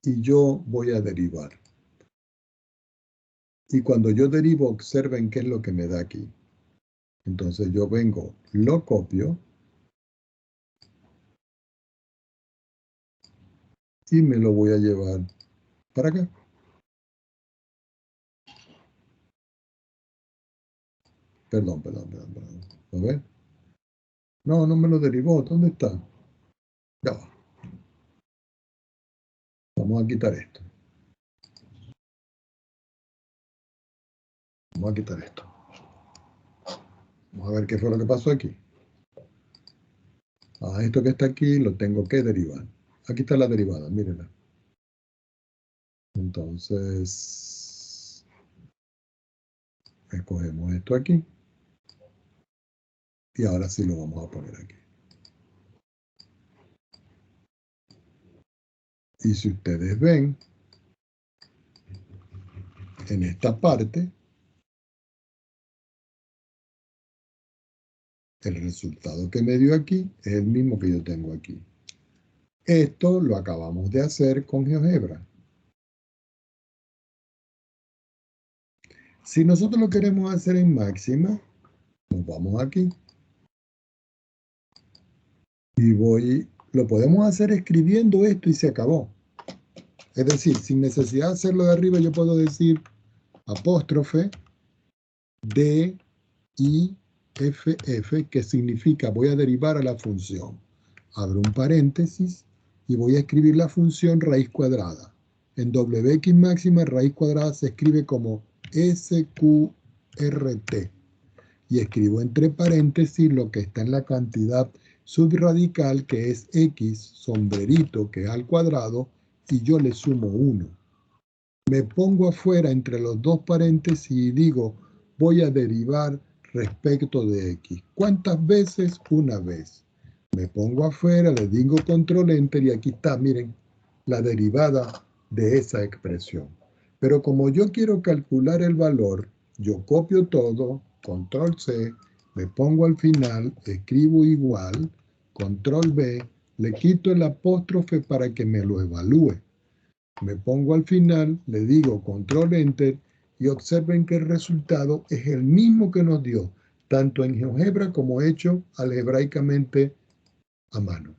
Y yo voy a derivar. Y cuando yo derivo, observen qué es lo que me da aquí. Entonces yo vengo, lo copio y me lo voy a llevar para acá. Perdón. A ver. No, no me lo derivó. ¿Dónde está? Ya va. Vamos a quitar esto. Vamos a quitar esto. Vamos a ver qué fue lo que pasó aquí. Esto que está aquí lo tengo que derivar. Aquí está la derivada, mírenla. Entonces, escogemos esto aquí. Y ahora sí lo vamos a poner aquí. Y si ustedes ven, en esta parte, el resultado que me dio aquí es el mismo que yo tengo aquí. Esto lo acabamos de hacer con GeoGebra. Si nosotros lo queremos hacer en máxima, nos vamos aquí. Y lo podemos hacer escribiendo esto y se acabó. Es decir, sin necesidad de hacerlo de arriba, yo puedo decir apóstrofe D, I, F, F, que significa voy a derivar a la función. Abro un paréntesis y voy a escribir la función raíz cuadrada. En Wx máxima, raíz cuadrada se escribe como SQRT. Y escribo entre paréntesis lo que está en la cantidad subradical, que es x, sombrerito, que es al cuadrado, y yo le sumo 1. Me pongo afuera entre los dos paréntesis y digo, voy a derivar respecto de x. ¿Cuántas veces? Una vez. Me pongo afuera, le digo control enter y aquí está, miren, la derivada de esa expresión. Pero como yo quiero calcular el valor, yo copio todo, control C, me pongo al final, escribo igual, control B, le quito el apóstrofe para que me lo evalúe. Me pongo al final, le digo control enter y observen que el resultado es el mismo que nos dio, tanto en GeoGebra como hecho algebraicamente a mano.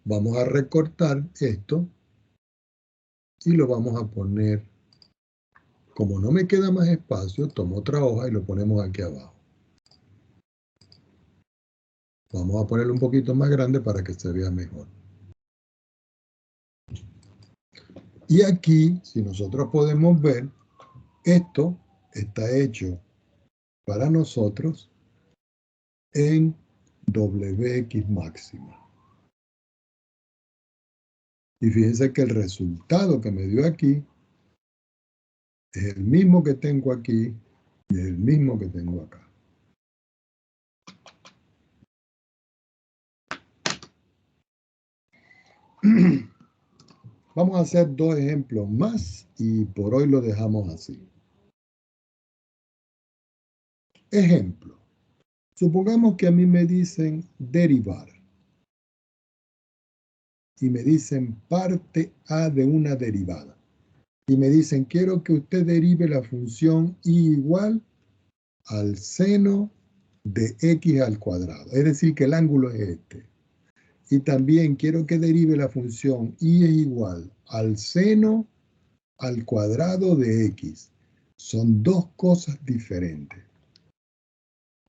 Vamos a recortar esto y lo vamos a poner, como no me queda más espacio, tomo otra hoja y lo ponemos aquí abajo. Vamos a ponerlo un poquito más grande para que se vea mejor. Y aquí, si nosotros podemos ver, esto está hecho para nosotros en Wx máxima. Y fíjense que el resultado que me dio aquí es el mismo que tengo aquí y es el mismo que tengo acá. Vamos a hacer dos ejemplos más y por hoy lo dejamos así. Ejemplo. Supongamos que a mí me dicen derivar. Y me dicen parte A de una derivada. Y me dicen, quiero que usted derive la función y igual al seno de x al cuadrado. Es decir, que el ángulo es este. Y también quiero que derive la función y es igual al seno al cuadrado de x. Son dos cosas diferentes.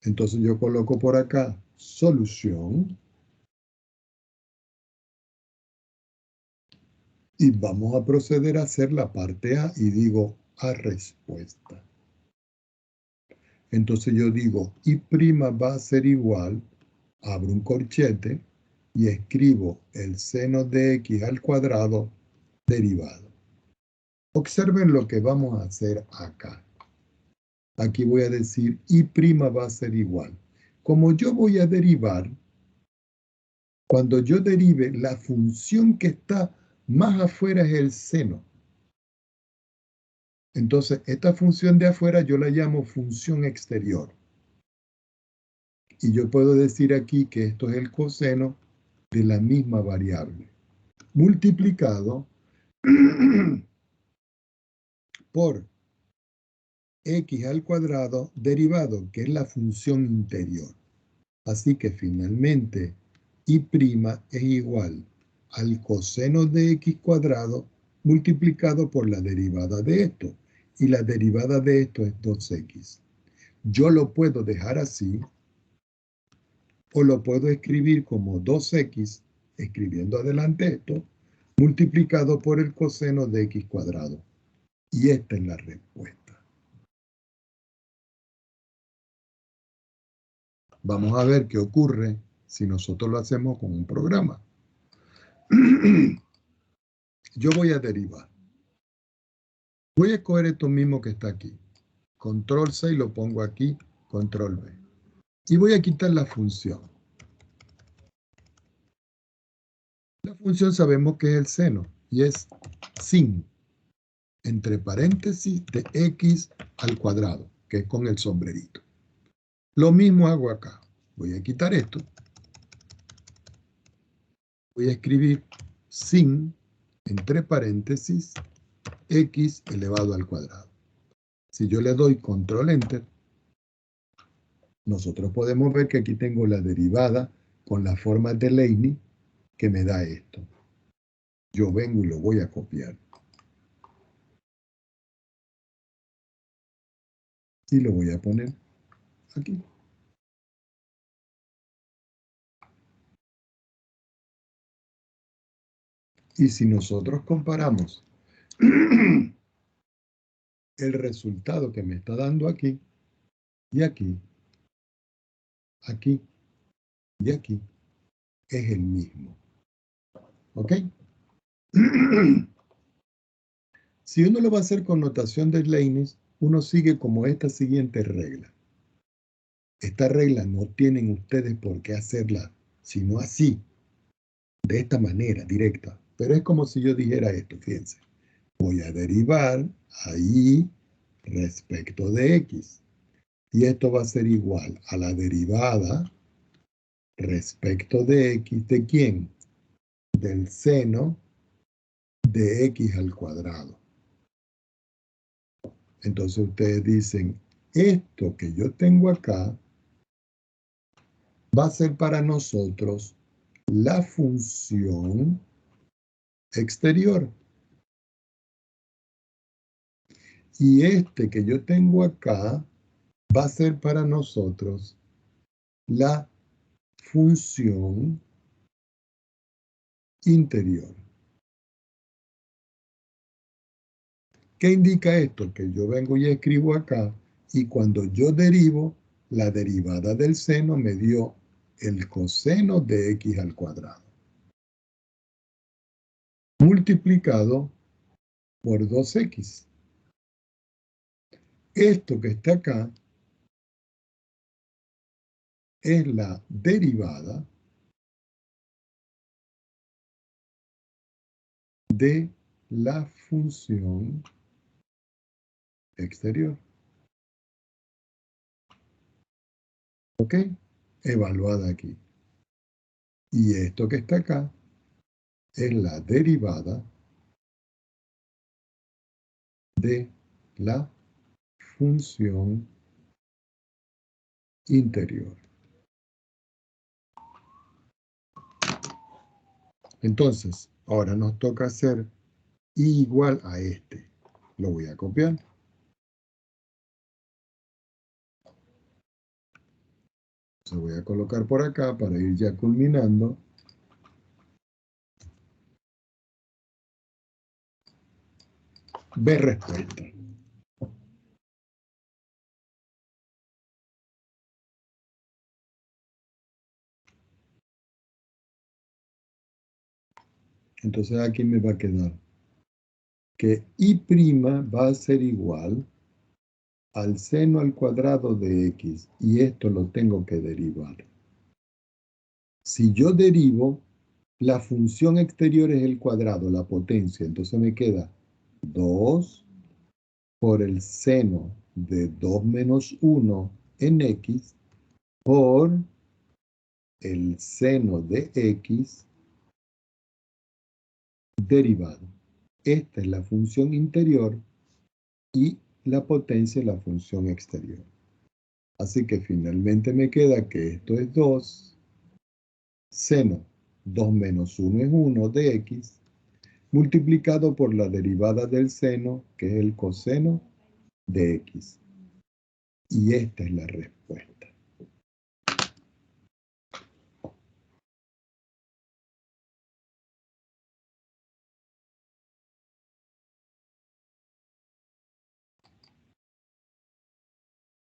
Entonces yo coloco por acá solución. Y vamos a proceder a hacer la parte A y digo a respuesta. Entonces yo digo y' va a ser igual, abro un corchete y escribo el seno de x al cuadrado derivado. Observen lo que vamos a hacer acá. Aquí voy a decir y' va a ser igual. Como yo voy a derivar, cuando yo derive, la función que está más afuera es el seno. Entonces, esta función de afuera yo la llamo función exterior. Y yo puedo decir aquí que esto es el coseno de la misma variable, multiplicado por x al cuadrado derivado, que es la función interior. Así que finalmente y' es igual al coseno de x cuadrado multiplicado por la derivada de esto. Y la derivada de esto es 2x. Yo lo puedo dejar así, o lo puedo escribir como 2x, escribiendo adelante esto, multiplicado por el coseno de x cuadrado. Y esta es la respuesta. Vamos a ver qué ocurre si nosotros lo hacemos con un programa. Yo voy a derivar. Voy a escoger esto mismo que está aquí. Control C y lo pongo aquí, Control V. Y voy a quitar la función. La función sabemos que es el seno y es sin, entre paréntesis, de x al cuadrado, que es con el sombrerito. Lo mismo hago acá. Voy a quitar esto. Voy a escribir sin, entre paréntesis, x elevado al cuadrado. Si yo le doy control enter, nosotros podemos ver que aquí tengo la derivada con la forma de Leibniz que me da esto. Yo vengo y lo voy a copiar. Y lo voy a poner aquí. Y si nosotros comparamos el resultado que me está dando aquí, y aquí, aquí y aquí, es el mismo. ¿Ok? Si uno lo va a hacer con notación de Leibniz, uno sigue como esta siguiente regla. Esta regla no tienen ustedes por qué hacerla, sino así, de esta manera, directa. Pero es como si yo dijera esto, fíjense. Voy a derivar ahí respecto de x. Y esto va a ser igual a la derivada respecto de x, ¿de quién? Del seno de x al cuadrado. Entonces ustedes dicen, esto que yo tengo acá va a ser para nosotros la función exterior. Y este que yo tengo acá va a ser para nosotros la función interior. ¿Qué indica esto? Que yo vengo y escribo acá y cuando yo derivo, la derivada del seno me dio el coseno de x al cuadrado multiplicado por 2x. Esto que está acá es la derivada de la función exterior. ¿Ok? Evaluada aquí. Y esto que está acá es la derivada de la función interior. Entonces, ahora nos toca hacer y igual a este. Lo voy a copiar. Se voy a colocar por acá para ir ya culminando. Ver respuesta. Entonces aquí me va a quedar que y' va a ser igual al seno al cuadrado de x. Y esto lo tengo que derivar. Si yo derivo, la función exterior es el cuadrado, la potencia. Entonces me queda 2 por el seno de 2 menos 1 en x por el seno de x derivado. Esta es la función interior y la potencia es la función exterior. Así que finalmente me queda que esto es 2, seno 2 menos 1 es 1 de x, multiplicado por la derivada del seno, que es el coseno de x. Y esta es la respuesta.